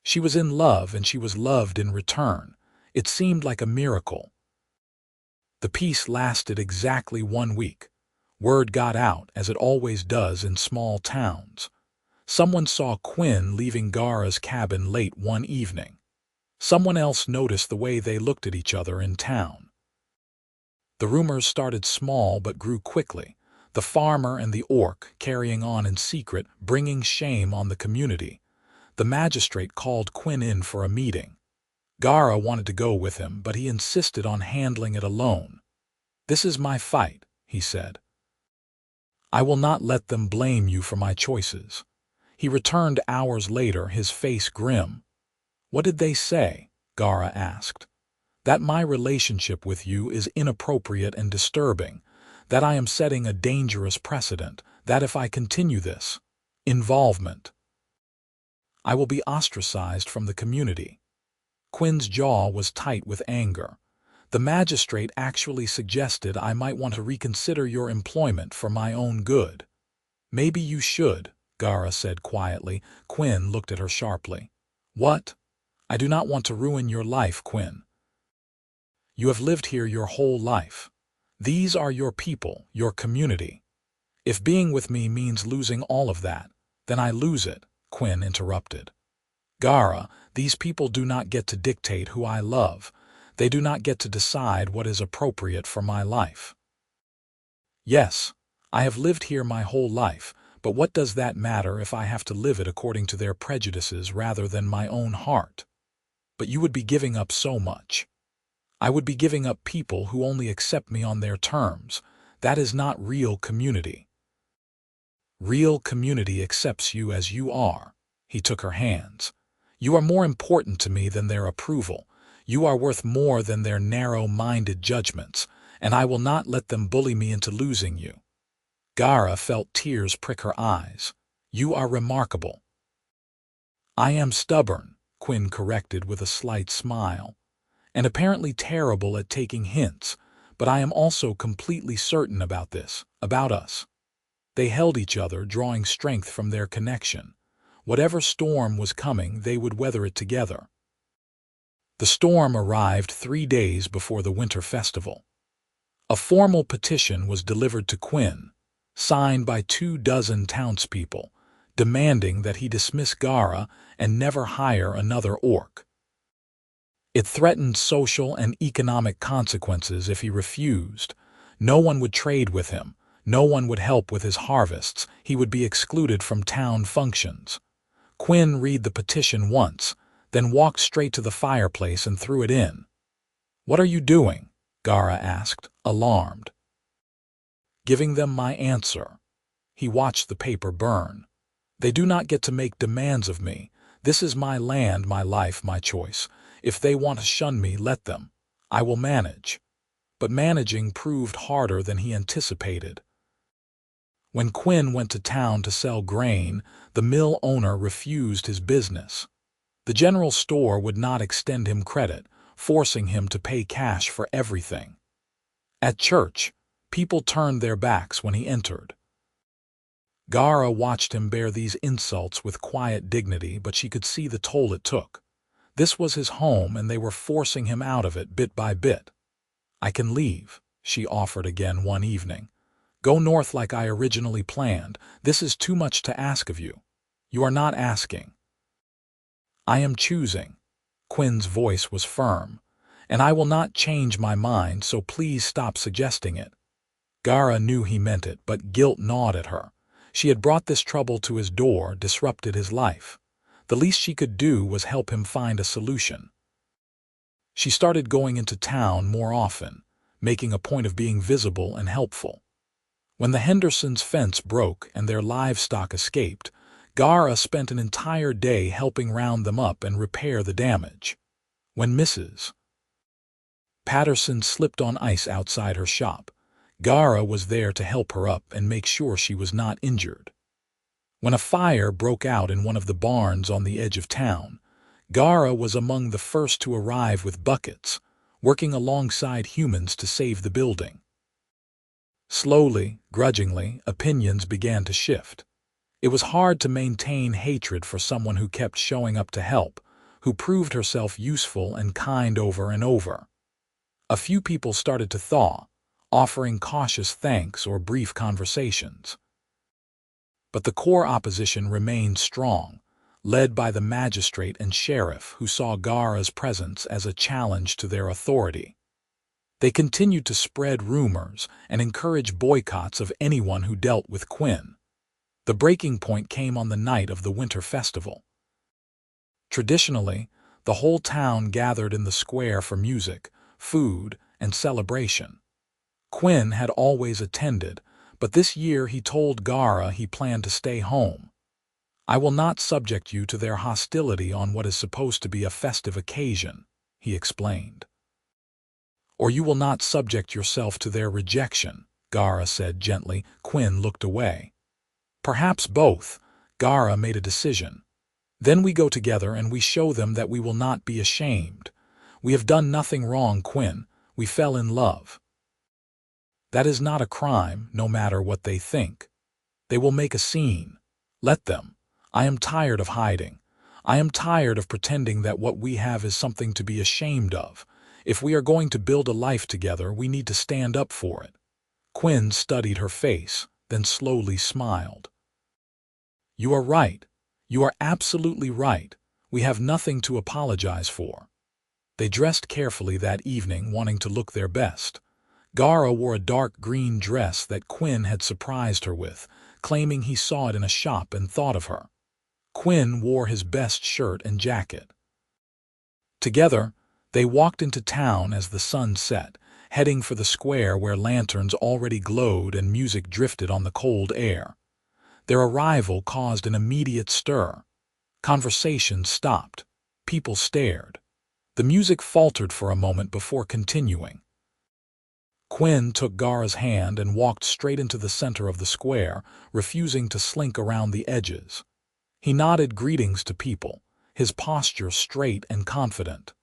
She was in love, and she was loved in return. It seemed like a miracle. The peace lasted exactly 1 week. Word got out, as it always does in small towns. Someone saw Quinn leaving Ghara's cabin late one evening. Someone else noticed the way they looked at each other in town. The rumors started small but grew quickly. The farmer and the orc carrying on in secret, bringing shame on the community. The magistrate called Quinn in for a meeting. Ghara wanted to go with him, but he insisted on handling it alone. "This is my fight," he said. "I will not let them blame you for my choices." He returned hours later, his face grim. "What did they say?" Ghara asked. "That my relationship with you is inappropriate and disturbing, that I am setting a dangerous precedent, that if I continue this involvement, I will be ostracized from the community." Quinn's jaw was tight with anger. "The magistrate actually suggested I might want to reconsider your employment for my own good." "Maybe you should," Ghara said quietly. Quinn looked at her sharply. "What?" "I do not want to ruin your life, Quinn. You have lived here your whole life. These are your people, your community. If being with me means losing all of that, then I lose it," Quinn interrupted. "Ghara, these people do not get to dictate who I love. They do not get to decide what is appropriate for my life. Yes, I have lived here my whole life, but what does that matter if I have to live it according to their prejudices rather than my own heart? But you would be giving up so much. I would be giving up people who only accept me on their terms. That is not real community. Real community accepts you as you are." He took her hands. "You are more important to me than their approval. You are worth more than their narrow-minded judgments, and I will not let them bully me into losing you." Ghara felt tears prick her eyes. "You are remarkable." "I am stubborn," Quinn corrected with a slight smile, "and apparently terrible at taking hints, but I am also completely certain about this, about us." They held each other, drawing strength from their connection. Whatever storm was coming, they would weather it together. The storm arrived 3 days before the winter festival. A formal petition was delivered to Quinn, signed by 24 townspeople, demanding that he dismiss Ghara and never hire another orc. It threatened social and economic consequences if he refused. No one would trade with him. No one would help with his harvests. He would be excluded from town functions. Quinn read the petition once, then walked straight to the fireplace and threw it in. "What are you doing?" Ghara asked, alarmed. "Giving them my answer." He watched the paper burn. "They do not get to make demands of me. This is my land, my life, my choice. If they want to shun me, let them. I will manage." But managing proved harder than he anticipated. When Quinn went to town to sell grain, the mill owner refused his business. The general store would not extend him credit, forcing him to pay cash for everything. At church, people turned their backs when he entered. Ghara watched him bear these insults with quiet dignity, but she could see the toll it took. This was his home, and they were forcing him out of it bit by bit. "I can leave," she offered again one evening. "Go north like I originally planned. This is too much to ask of you." "You are not asking. I am choosing." Quinn's voice was firm. "And I will not change my mind, so please stop suggesting it." Ghara knew he meant it, but guilt gnawed at her. She had brought this trouble to his door, disrupted his life. The least she could do was help him find a solution. She started going into town more often, making a point of being visible and helpful. When the Hendersons' fence broke and their livestock escaped, Ghara spent an entire day helping round them up and repair the damage. When Mrs. Patterson slipped on ice outside her shop, Ghara was there to help her up and make sure she was not injured. When a fire broke out in one of the barns on the edge of town, Ghara was among the first to arrive with buckets, working alongside humans to save the building. Slowly, grudgingly, opinions began to shift. It was hard to maintain hatred for someone who kept showing up to help, who proved herself useful and kind over and over. A few people started to thaw, offering cautious thanks or brief conversations. But the core opposition remained strong, led by the magistrate and sheriff who saw Ghara's presence as a challenge to their authority. They continued to spread rumors and encourage boycotts of anyone who dealt with Quinn. The breaking point came on the night of the winter festival. Traditionally, the whole town gathered in the square for music, food, and celebration. Quinn had always attended, but this year he told Ghara he planned to stay home. "I will not subject you to their hostility on what is supposed to be a festive occasion," he explained. "Or you will not subject yourself to their rejection," Ghara said gently. Quinn looked away. "Perhaps both." Ghara made a decision. "Then we go together and we show them that we will not be ashamed. We have done nothing wrong, Quinn. We fell in love. That is not a crime, no matter what they think. They will make a scene. Let them. I am tired of hiding. I am tired of pretending that what we have is something to be ashamed of. If we are going to build a life together, we need to stand up for it." Quinn studied her face, then slowly smiled. "You are right. You are absolutely right. We have nothing to apologize for." They dressed carefully that evening, wanting to look their best. Ghara wore a dark green dress that Quinn had surprised her with, claiming he saw it in a shop and thought of her. Quinn wore his best shirt and jacket. Together, they walked into town as the sun set, heading for the square where lanterns already glowed and music drifted on the cold air. Their arrival caused an immediate stir. Conversation stopped. People stared. The music faltered for a moment before continuing. Quinn took Ghara's hand and walked straight into the center of the square, refusing to slink around the edges. He nodded greetings to people, his posture straight and confident.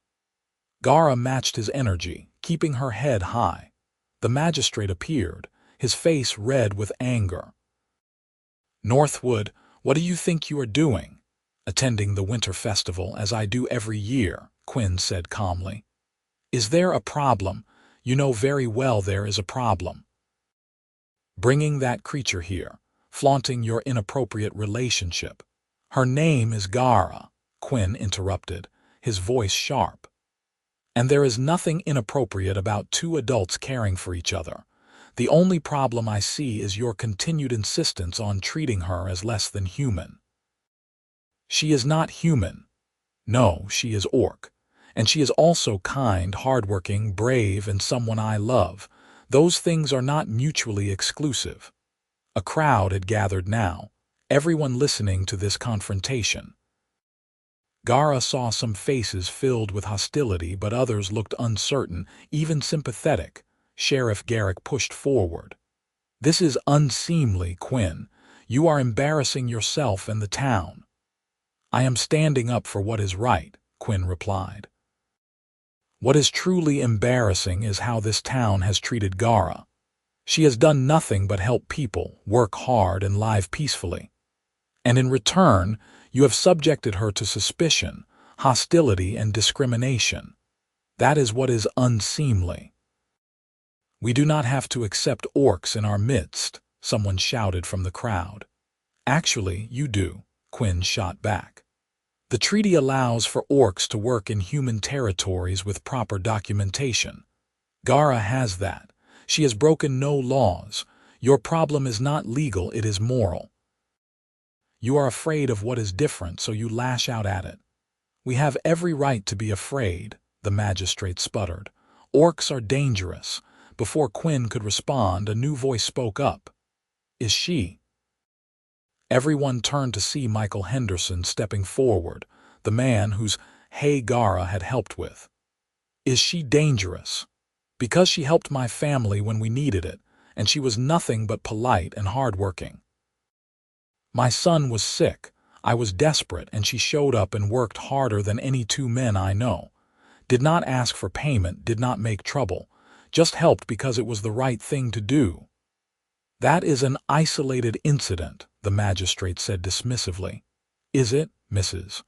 Ghara matched his energy, keeping her head high. The magistrate appeared, his face red with anger. "Northwood, what do you think you are doing?" "Attending the winter festival as I do every year," Quinn said calmly. "Is there a problem? You know very well there is a problem. Bringing that creature here, flaunting your inappropriate relationship." "Her name is Ghara," Quinn interrupted, his voice sharp. "And there is nothing inappropriate about two adults caring for each other. The only problem I see is your continued insistence on treating her as less than human. She is not human. No, she is orc. And she is also kind, hardworking, brave, and someone I love. Those things are not mutually exclusive. A crowd had gathered now, everyone listening to this confrontation. Ghara saw some faces filled with hostility, but others looked uncertain, even sympathetic. Sheriff Garrick pushed forward. "This is unseemly, Quinn. You are embarrassing yourself and the town." "I am standing up for what is right," Quinn replied. "What is truly embarrassing is how this town has treated Ghara. She has done nothing but help people, work hard, and live peacefully. And in return, you have subjected her to suspicion, hostility, and discrimination. That is what is unseemly." "We do not have to accept orcs in our midst," someone shouted from the crowd. "Actually, you do," Quinn shot back. "The treaty allows for orcs to work in human territories with proper documentation. Ghara has that. She has broken no laws. Your problem is not legal, it is moral. You are afraid of what is different, so you lash out at it." "We have every right to be afraid," the magistrate sputtered. "Orcs are dangerous." Before Quinn could respond, a new voice spoke up. "Is she?" Everyone turned to see Michael Henderson stepping forward, the man whose "Hey Ghara" had helped with. "Is she dangerous?" "Because she helped my family when we needed it, and she was nothing but polite and hardworking. My son was sick, I was desperate, and she showed up and worked harder than any two men I know. Did not ask for payment, did not make trouble, just helped because it was the right thing to do." "That is an isolated incident," the magistrate said dismissively. "Is it, Mrs.?"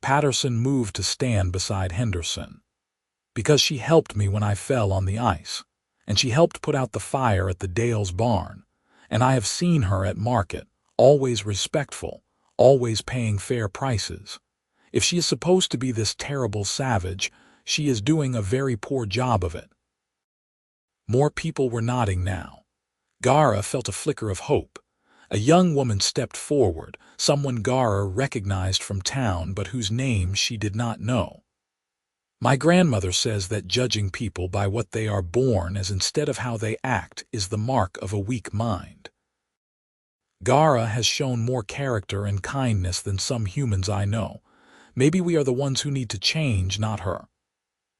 Patterson moved to stand beside Henderson. "Because she helped me when I fell on the ice, and she helped put out the fire at the Dale's barn, and I have seen her at market, always respectful, always paying fair prices. If she is supposed to be this terrible savage, she is doing a very poor job of it." More people were nodding now. Ghara felt a flicker of hope. A young woman stepped forward, someone Ghara recognized from town but whose name she did not know. "My grandmother says that judging people by what they are born as instead of how they act is the mark of a weak mind. Ghara has shown more character and kindness than some humans I know. Maybe we are the ones who need to change, not her."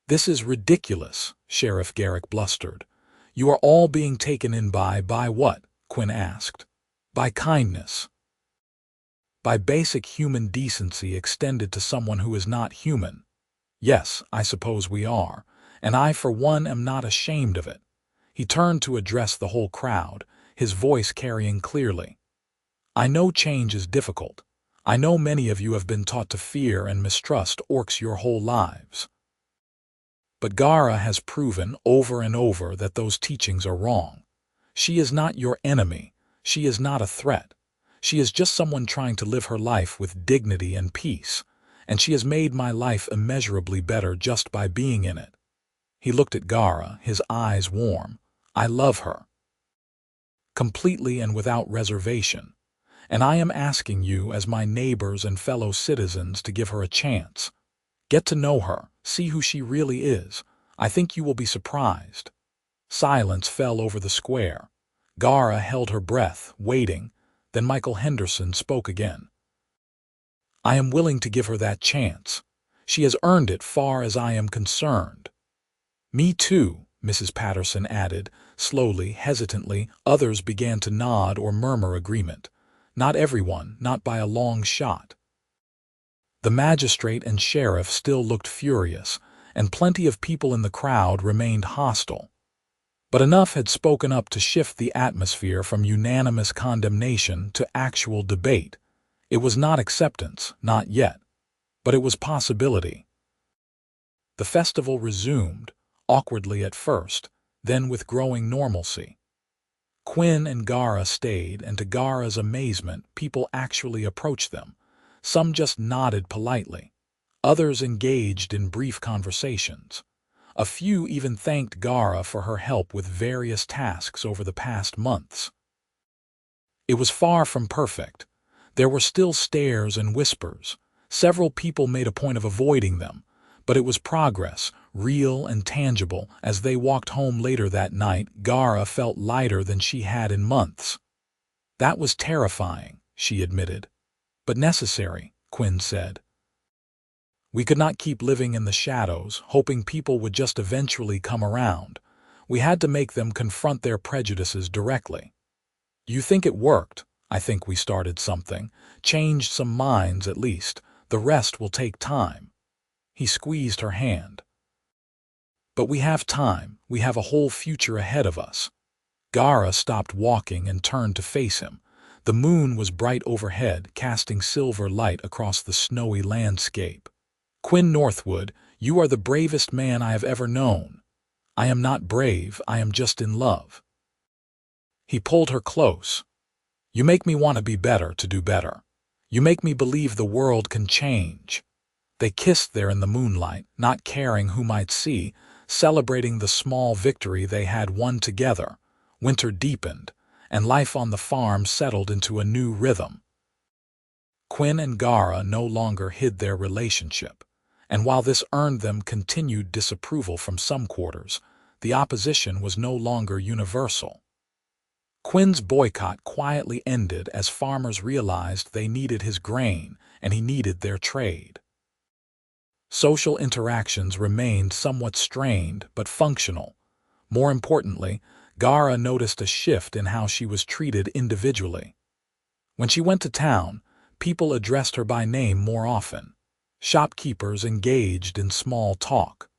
"This is ridiculous," Sheriff Garrick blustered. "You are all being taken in by what?" Quinn asked. "By kindness. By basic human decency extended to someone who is not human. Yes, I suppose we are, and I for one am not ashamed of it." He turned to address the whole crowd, his voice carrying clearly. "I know change is difficult. I know many of you have been taught to fear and mistrust orcs your whole lives. But Ghara has proven over and over that those teachings are wrong. She is not your enemy. She is not a threat. She is just someone trying to live her life with dignity and peace, and she has made my life immeasurably better just by being in it." He looked at Ghara, his eyes warm. "I love her. Completely and without reservation. And I am asking you, as my neighbors and fellow citizens, to give her a chance. Get to know her, see who she really is. I think you will be surprised." Silence fell over the square. Ghara held her breath, waiting. Then Michael Henderson spoke again. "I am willing to give her that chance. She has earned it far as I am concerned." "Me too," Mrs. Patterson added, slowly, hesitantly. Others began to nod or murmur agreement. Not everyone, not by a long shot. The magistrate and sheriff still looked furious, and plenty of people in the crowd remained hostile. But enough had spoken up to shift the atmosphere from unanimous condemnation to actual debate. It was not acceptance, not yet, but it was possibility. The festival resumed, awkwardly at first, then with growing normalcy. Quinn and Ghara stayed, and to Ghara's amazement, people actually approached them. Some just nodded politely. Others engaged in brief conversations. A few even thanked Ghara for her help with various tasks over the past months. It was far from perfect. There were still stares and whispers. Several people made a point of avoiding them, but it was progress, real and tangible. As they walked home later that night, Ghara felt lighter than she had in months. That was terrifying, she admitted. But necessary, Quinn said. We could not keep living in the shadows, hoping people would just eventually come around. We had to make them confront their prejudices directly. You think it worked? I think we started something. Changed some minds, at least. The rest will take time. He squeezed her hand. But we have time. We have a whole future ahead of us. Ghara stopped walking and turned to face him. The moon was bright overhead, casting silver light across the snowy landscape. Quinn Northwood, you are the bravest man I have ever known. I am not brave, I am just in love. He pulled her close. You make me want to be better, to do better. You make me believe the world can change. They kissed there in the moonlight, not caring who might see, celebrating the small victory they had won together. Winter deepened, and life on the farm settled into a new rhythm. Quinn and Ghara no longer hid their relationship, and while this earned them continued disapproval from some quarters, the opposition was no longer universal. Quinn's boycott quietly ended as farmers realized they needed his grain and he needed their trade. Social interactions remained somewhat strained but functional. More importantly, Ghara noticed a shift in how she was treated individually. When she went to town, people addressed her by name more often. Shopkeepers engaged in small talk.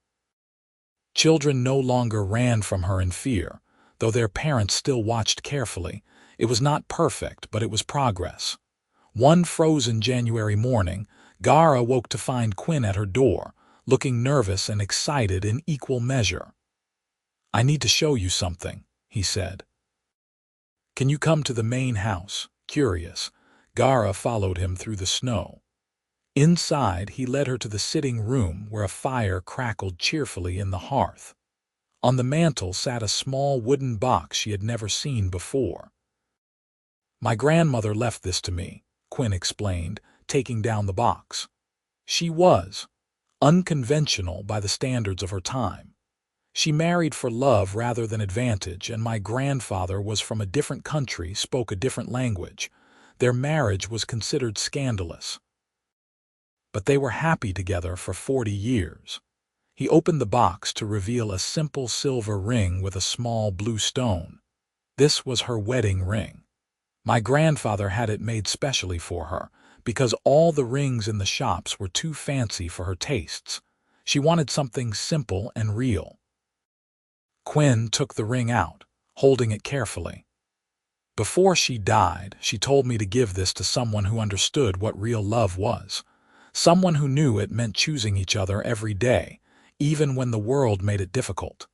Children no longer ran from her in fear, though their parents still watched carefully. It was not perfect, but it was progress. One frozen January morning, Ghara woke to find Quinn at her door, looking nervous and excited in equal measure. I need to show you something, he said. Can you come to the main house? Curious, Ghara followed him through the snow. Inside, he led her to the sitting room where a fire crackled cheerfully in the hearth. On the mantel sat a small wooden box she had never seen before. My grandmother left this to me, Quinn explained, taking down the box. She was unconventional by the standards of her time. She married for love rather than advantage, and my grandfather was from a different country, spoke a different language. Their marriage was considered scandalous. But they were happy together for 40 years. He opened the box to reveal a simple silver ring with a small blue stone. This was her wedding ring. My grandfather had it made specially for her, because all the rings in the shops were too fancy for her tastes. She wanted something simple and real. Quinn took the ring out, holding it carefully. Before she died, she told me to give this to someone who understood what real love was. Someone who knew it meant choosing each other every day, even when the world made it difficult.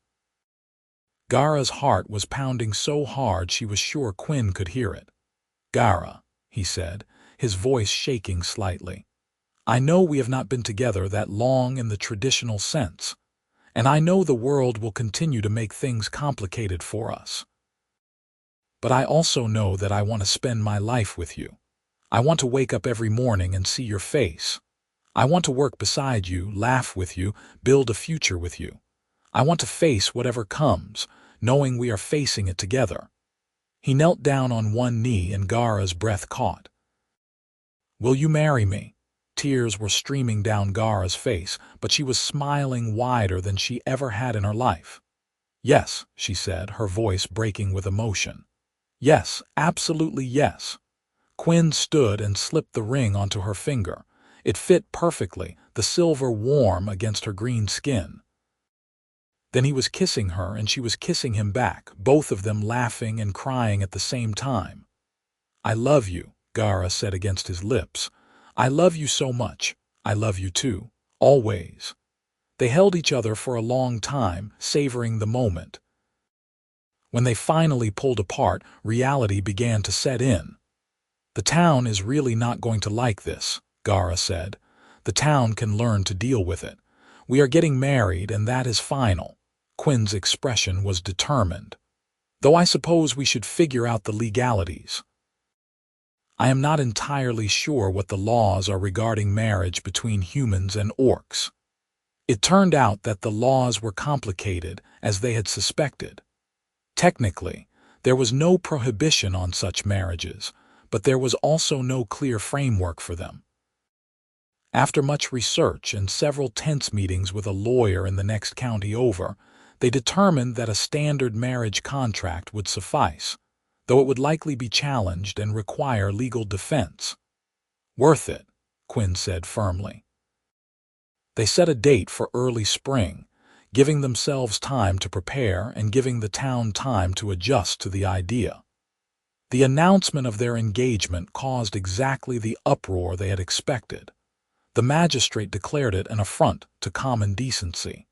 Ghara's heart was pounding so hard she was sure Quinn could hear it. Ghara, he said, his voice shaking slightly. I know we have not been together that long in the traditional sense, and I know the world will continue to make things complicated for us. But I also know that I want to spend my life with you. I want to wake up every morning and see your face. I want to work beside you, laugh with you, build a future with you. I want to face whatever comes, knowing we are facing it together. He knelt down on one knee and Ghara's breath caught. Will you marry me? Tears were streaming down Ghara's face, but she was smiling wider than she ever had in her life. Yes, she said, her voice breaking with emotion. Yes, absolutely yes. Quinn stood and slipped the ring onto her finger. It fit perfectly, the silver warm against her green skin. Then he was kissing her and she was kissing him back, both of them laughing and crying at the same time. I love you, Ghara said against his lips. I love you so much. I love you too, always. They held each other for a long time, savoring the moment. When they finally pulled apart, reality began to set in. The town is really not going to like this, Ghara said. The town can learn to deal with it. We are getting married, and that is final." Quinn's expression was determined. "Though I suppose we should figure out the legalities. I am not entirely sure what the laws are regarding marriage between humans and orcs." It turned out that the laws were complicated, as they had suspected. Technically, there was no prohibition on such marriages, but there was also no clear framework for them. After much research and several tense meetings with a lawyer in the next county over, they determined that a standard marriage contract would suffice, though it would likely be challenged and require legal defense. "Worth it," Quinn said firmly. They set a date for early spring, giving themselves time to prepare and giving the town time to adjust to the idea. The announcement of their engagement caused exactly the uproar they had expected. The magistrate declared it an affront to common decency.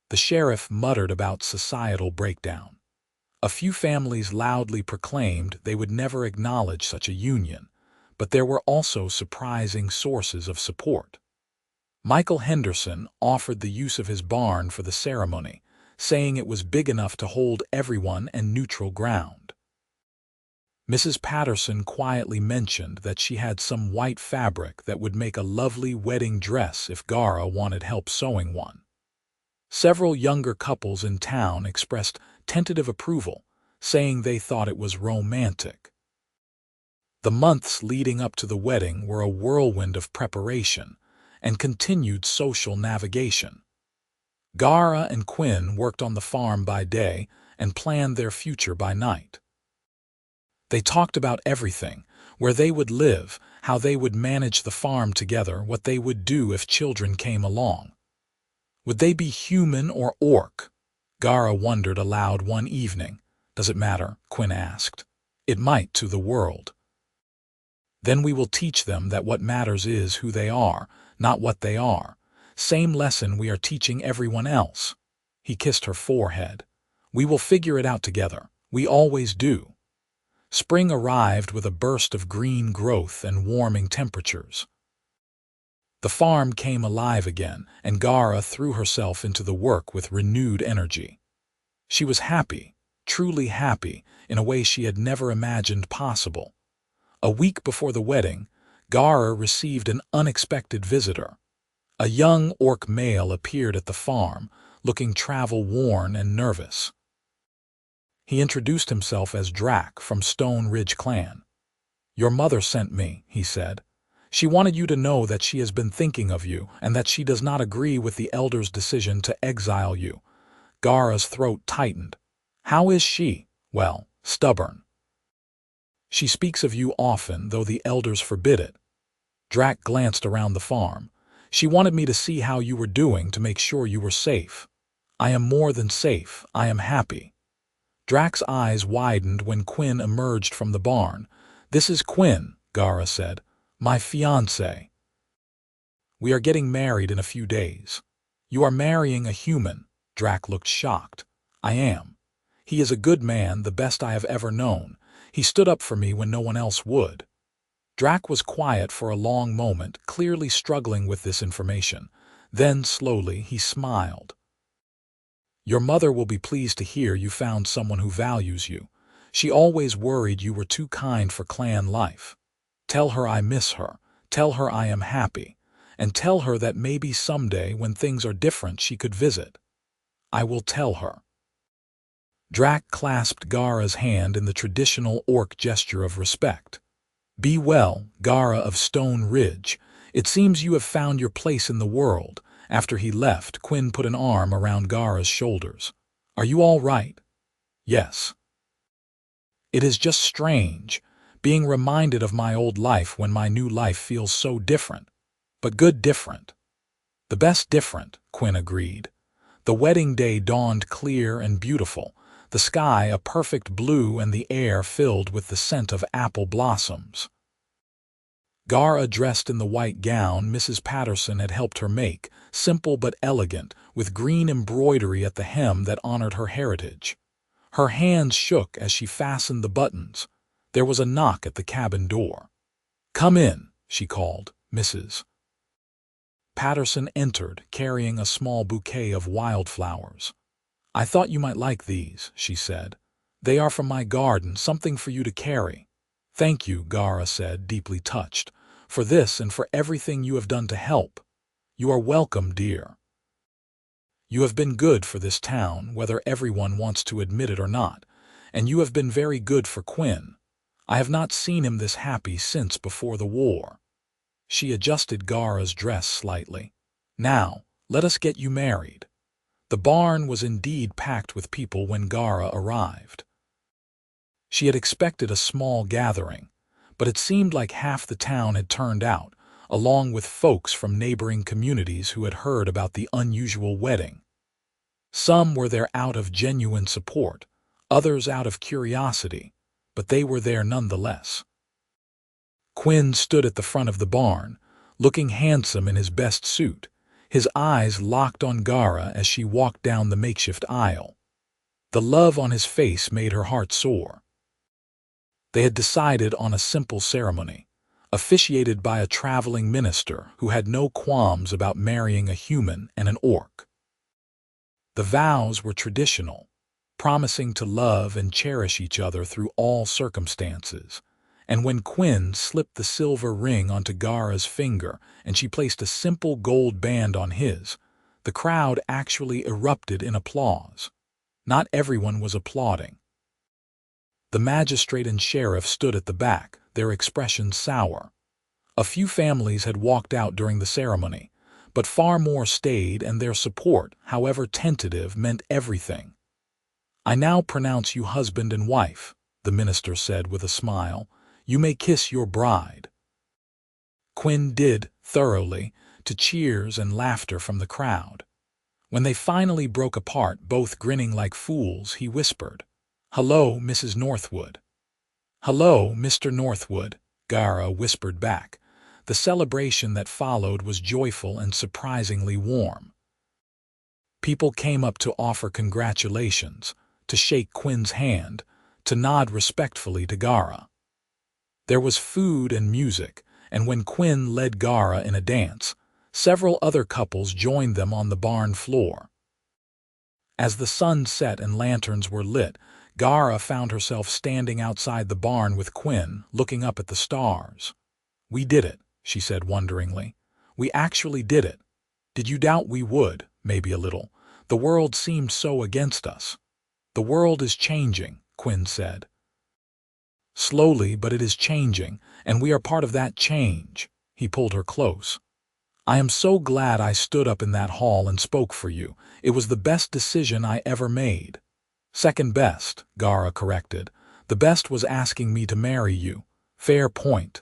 The sheriff muttered about societal breakdown. A few families loudly proclaimed they would never acknowledge such a union, but there were also surprising sources of support. Michael Henderson offered the use of his barn for the ceremony, saying it was big enough to hold everyone and neutral ground. Mrs. Patterson quietly mentioned that she had some white fabric that would make a lovely wedding dress if Ghara wanted help sewing one. Several younger couples in town expressed tentative approval, saying they thought it was romantic. The months leading up to the wedding were a whirlwind of preparation and continued social navigation. Ghara and Quinn worked on the farm by day and planned their future by night. They talked about everything: where they would live, how they would manage the farm together, what they would do if children came along. Would they be human or orc? Ghara wondered aloud one evening. "Does it matter?" Quinn asked. "It might to the world. Then we will teach them that what matters is who they are, not what they are. Same lesson we are teaching everyone else." He kissed her forehead. "We will figure it out together. We always do." Spring arrived with a burst of green growth and warming temperatures. The farm came alive again, and Ghara threw herself into the work with renewed energy. She was happy, truly happy, in a way she had never imagined possible. A week before the wedding, Ghara received an unexpected visitor. A young orc male appeared at the farm, looking travel-worn and nervous. He introduced himself as Drac from Stone Ridge Clan. "Your mother sent me," he said. "She wanted you to know that she has been thinking of you and that she does not agree with the elders' decision to exile you." Ghara's throat tightened. "How is she?" "Well, stubborn. She speaks of you often, though the elders forbid it." Drac glanced around the farm. "She wanted me to see how you were doing to make sure you were safe." "I am more than safe. I am happy." Drac's eyes widened when Quinn emerged from the barn. "This is Quinn," Ghara said. "My fiancé. We are getting married in a few days." "You are marrying a human?" Drac looked shocked. "I am. He is a good man, the best I have ever known. He stood up for me when no one else would." Drac was quiet for a long moment, clearly struggling with this information. Then, slowly, he smiled. "Your mother will be pleased to hear you found someone who values you. She always worried you were too kind for clan life. Tell her I miss her. Tell her I am happy. And tell her that maybe someday, when things are different, she could visit." "I will tell her." Drac clasped Ghara's hand in the traditional orc gesture of respect. "Be well, Ghara of Stone Ridge. It seems you have found your place in the world." After he left, Quinn put an arm around Ghara's shoulders. "Are you all right?" "Yes. It is just strange, being reminded of my old life when my new life feels so different. But good different." "The best different," Quinn agreed. The wedding day dawned clear and beautiful, the sky a perfect blue and the air filled with the scent of apple blossoms. Ghara, dressed in the white gown Mrs. Patterson had helped her make, simple but elegant, with green embroidery at the hem that honored her heritage. Her hands shook as she fastened the buttons. There was a knock at the cabin door. "Come in," she called, "Mrs. Patterson entered, carrying a small bouquet of wildflowers. "I thought you might like these," she said. "They are from my garden, something for you to carry." "Thank you," Ghara said, deeply touched, "for this and for everything you have done to help." "You are welcome, dear. You have been good for this town, whether everyone wants to admit it or not, and you have been very good for Quinn. I have not seen him this happy since before the war." She adjusted Ghara's dress slightly. "Now, let us get you married." The barn was indeed packed with people when Ghara arrived. She had expected a small gathering, but it seemed like half the town had turned out, along with folks from neighboring communities who had heard about the unusual wedding. Some were there out of genuine support, others out of curiosity, but they were there nonetheless. Quinn stood at the front of the barn, looking handsome in his best suit, his eyes locked on Ghara as she walked down the makeshift aisle. The love on his face made her heart soar. They had decided on a simple ceremony, officiated by a traveling minister who had no qualms about marrying a human and an orc. The vows were traditional, promising to love and cherish each other through all circumstances, and when Quinn slipped the silver ring onto Ghara's finger and she placed a simple gold band on his, the crowd actually erupted in applause. Not everyone was applauding. The magistrate and sheriff stood at the back, their expressions sour. A few families had walked out during the ceremony, but far more stayed, and their support, however tentative, meant everything. "I now pronounce you husband and wife," the minister said with a smile. "You may kiss your bride." Quinn did, thoroughly, to cheers and laughter from the crowd. When they finally broke apart, both grinning like fools, he whispered, "Hello, Mrs. Northwood." "Hello, Mr. Northwood," Ghara whispered back. The celebration that followed was joyful and surprisingly warm. People came up to offer congratulations, to shake Quinn's hand, to nod respectfully to Ghara. There was food and music, and when Quinn led Ghara in a dance, several other couples joined them on the barn floor. As the sun set and lanterns were lit, Ghara found herself standing outside the barn with Quinn, looking up at the stars. "We did it," she said wonderingly. "We actually did it. Did you doubt we would? Maybe a little. The world seemed so against us." "The world is changing," Quinn said. "Slowly, but it is changing, and we are part of that change." He pulled her close. "I am so glad I stood up in that hall and spoke for you. It was the best decision I ever made." "Second best," Ghara corrected. "The best was asking me to marry you. Fair point."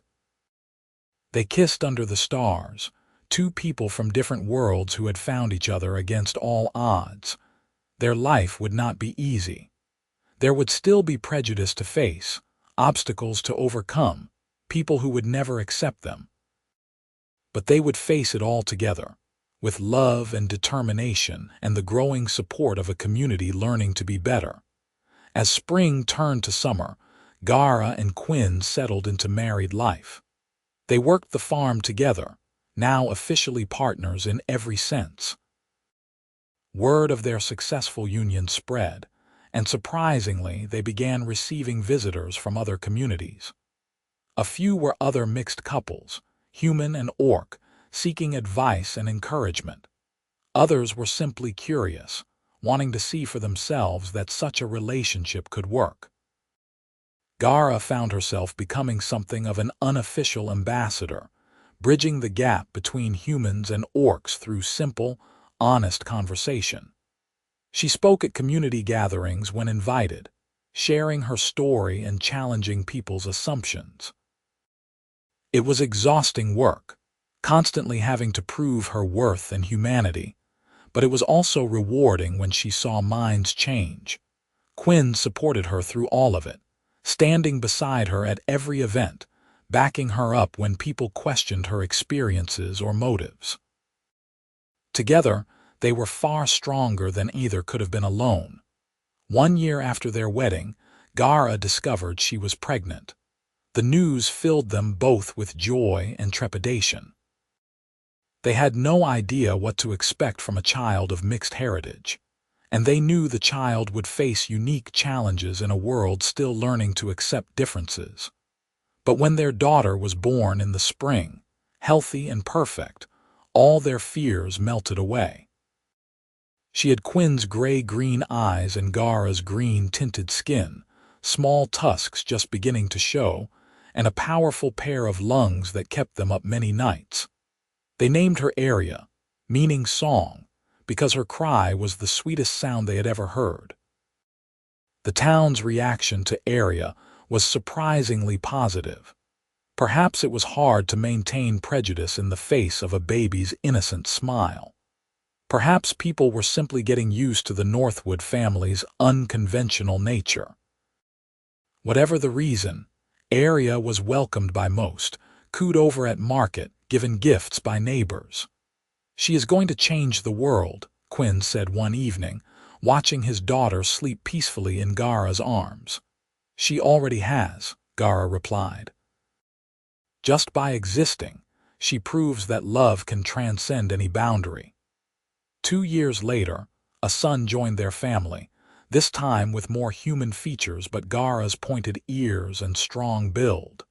They kissed under the stars, two people from different worlds who had found each other against all odds. Their life would not be easy. There would still be prejudice to face, obstacles to overcome, people who would never accept them. But they would face it all together, with love and determination and the growing support of a community learning to be better. As spring turned to summer, Ghara and Quinn settled into married life. They worked the farm together, now officially partners in every sense. Word of their successful union spread, and surprisingly, they began receiving visitors from other communities. A few were other mixed couples, human and orc, seeking advice and encouragement. Others were simply curious, wanting to see for themselves that such a relationship could work. Ghara found herself becoming something of an unofficial ambassador, bridging the gap between humans and orcs through simple, honest conversation. She spoke at community gatherings when invited, sharing her story and challenging people's assumptions. It was exhausting work, constantly having to prove her worth and humanity, but it was also rewarding when she saw minds change. Quinn supported her through all of it, standing beside her at every event, backing her up when people questioned her experiences or motives. Together, they were far stronger than either could have been alone. 1 year after their wedding, Ghara discovered she was pregnant. The news filled them both with joy and trepidation. They had no idea what to expect from a child of mixed heritage, and they knew the child would face unique challenges in a world still learning to accept differences. But when their daughter was born in the spring, healthy and perfect, all their fears melted away. She had Quinn's gray-green eyes and Ghara's green-tinted skin, small tusks just beginning to show, and a powerful pair of lungs that kept them up many nights. They named her Arya, meaning song, because her cry was the sweetest sound they had ever heard. The town's reaction to Arya was surprisingly positive. Perhaps it was hard to maintain prejudice in the face of a baby's innocent smile. Perhaps people were simply getting used to the Northwood family's unconventional nature. Whatever the reason, Arya was welcomed by most, cooed over at market, given gifts by neighbors. "She is going to change the world," Quinn said one evening, watching his daughter sleep peacefully in Ghara's arms. "She already has," Ghara replied. "Just by existing, she proves that love can transcend any boundary." 2 years later, a son joined their family, this time with more human features but Ghara's pointed ears and strong build.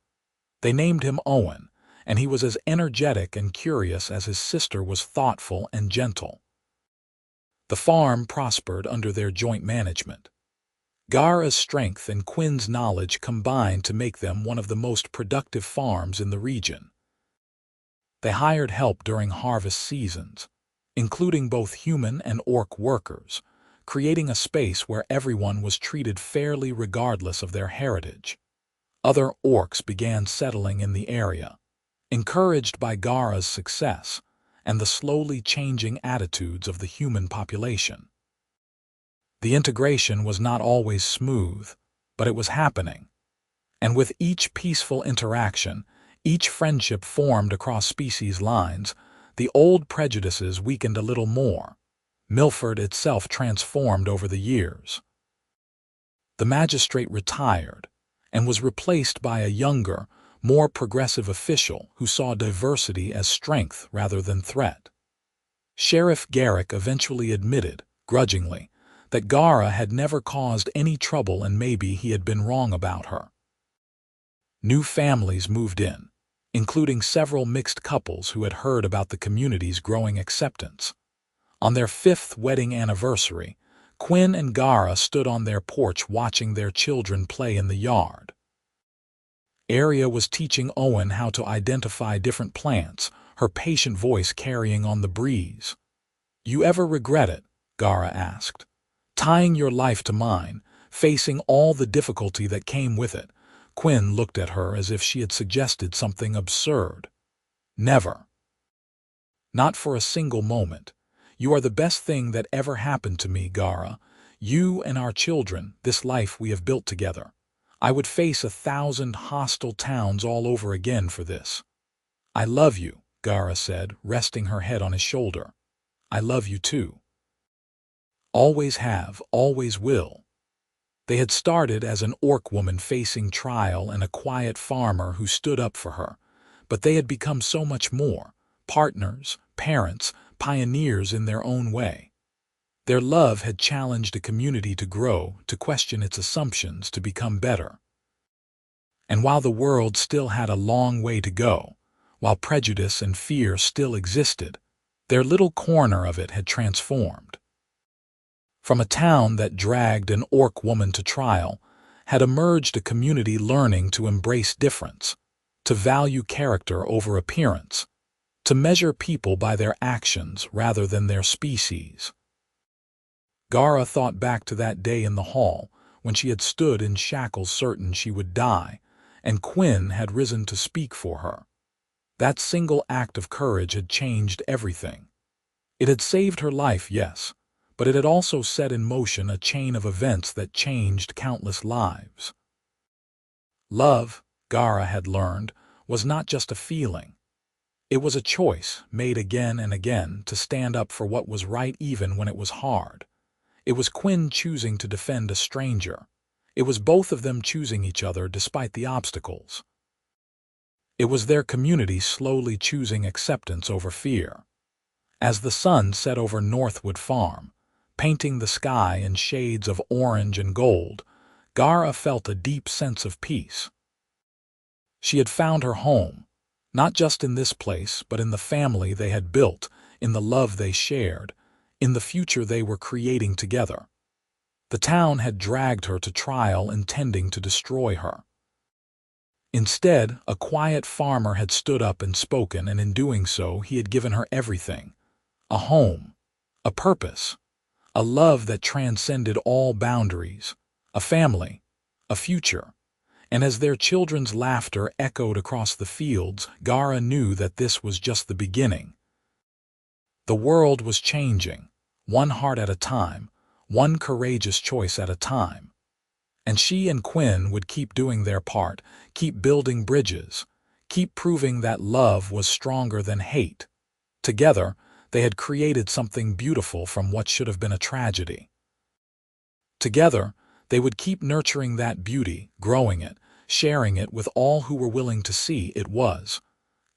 They named him Owen, and he was as energetic and curious as his sister was thoughtful and gentle. The farm prospered under their joint management. Ghara's strength and Quinn's knowledge combined to make them one of the most productive farms in the region. They hired help during harvest seasons, including both human and orc workers, creating a space where everyone was treated fairly regardless of their heritage. Other orcs began settling in the area, encouraged by Ghara's success and the slowly changing attitudes of the human population. The integration was not always smooth, but it was happening. And with each peaceful interaction, each friendship formed across species lines, the old prejudices weakened a little more. Milford itself transformed over the years. The magistrate retired and was replaced by a younger, more progressive official who saw diversity as strength rather than threat. Sheriff Garrick eventually admitted, grudgingly, that Ghara had never caused any trouble and maybe he had been wrong about her. New families moved in, including several mixed couples who had heard about the community's growing acceptance. On their 5th wedding anniversary, Quinn and Ghara stood on their porch watching their children play in the yard. Arya was teaching Owen how to identify different plants, her patient voice carrying on the breeze. "You ever regret it?" Ghara asked. "Tying your life to mine, facing all the difficulty that came with it." Quinn looked at her as if she had suggested something absurd. "Never. Not for a single moment. You are the best thing that ever happened to me, Ghara. You and our children, this life we have built together. I would face 1,000 hostile towns all over again for this." "I love you," Ghara said, resting her head on his shoulder. "I love you too. Always have, always will." They had started as an orc woman facing trial and a quiet farmer who stood up for her, but they had become so much more, partners, parents, pioneers in their own way. Their love had challenged a community to grow, to question its assumptions, to become better. And while the world still had a long way to go, while prejudice and fear still existed, their little corner of it had transformed. From a town that dragged an orc woman to trial, had emerged a community learning to embrace difference, to value character over appearance, to measure people by their actions rather than their species. Ghara thought back to that day in the hall when she had stood in shackles certain she would die, and Quinn had risen to speak for her. That single act of courage had changed everything. It had saved her life, yes, but it had also set in motion a chain of events that changed countless lives. Love, Ghara had learned, was not just a feeling. It was a choice, made again and again, to stand up for what was right even when it was hard. It was Quinn choosing to defend a stranger. It was both of them choosing each other despite the obstacles. It was their community slowly choosing acceptance over fear. As the sun set over Northwood Farm, painting the sky in shades of orange and gold, Ghara felt a deep sense of peace. She had found her home, not just in this place, but in the family they had built, in the love they shared, in the future they were creating together. The town had dragged her to trial intending to destroy her. Instead, a quiet farmer had stood up and spoken, and in doing so he had given her everything: a home, a purpose, a love that transcended all boundaries, a family, a future. And as their children's laughter echoed across the fields, Ghara knew that this was just the beginning. The world was changing, one heart at a time, one courageous choice at a time. And she and Quinn would keep doing their part, keep building bridges, keep proving that love was stronger than hate. Together, they had created something beautiful from what should have been a tragedy. Together, they would keep nurturing that beauty, growing it, sharing it with all who were willing to see it was.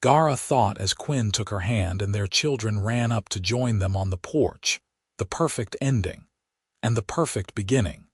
Ghara thought as Quinn took her hand and their children ran up to join them on the porch. The perfect ending. And the perfect beginning.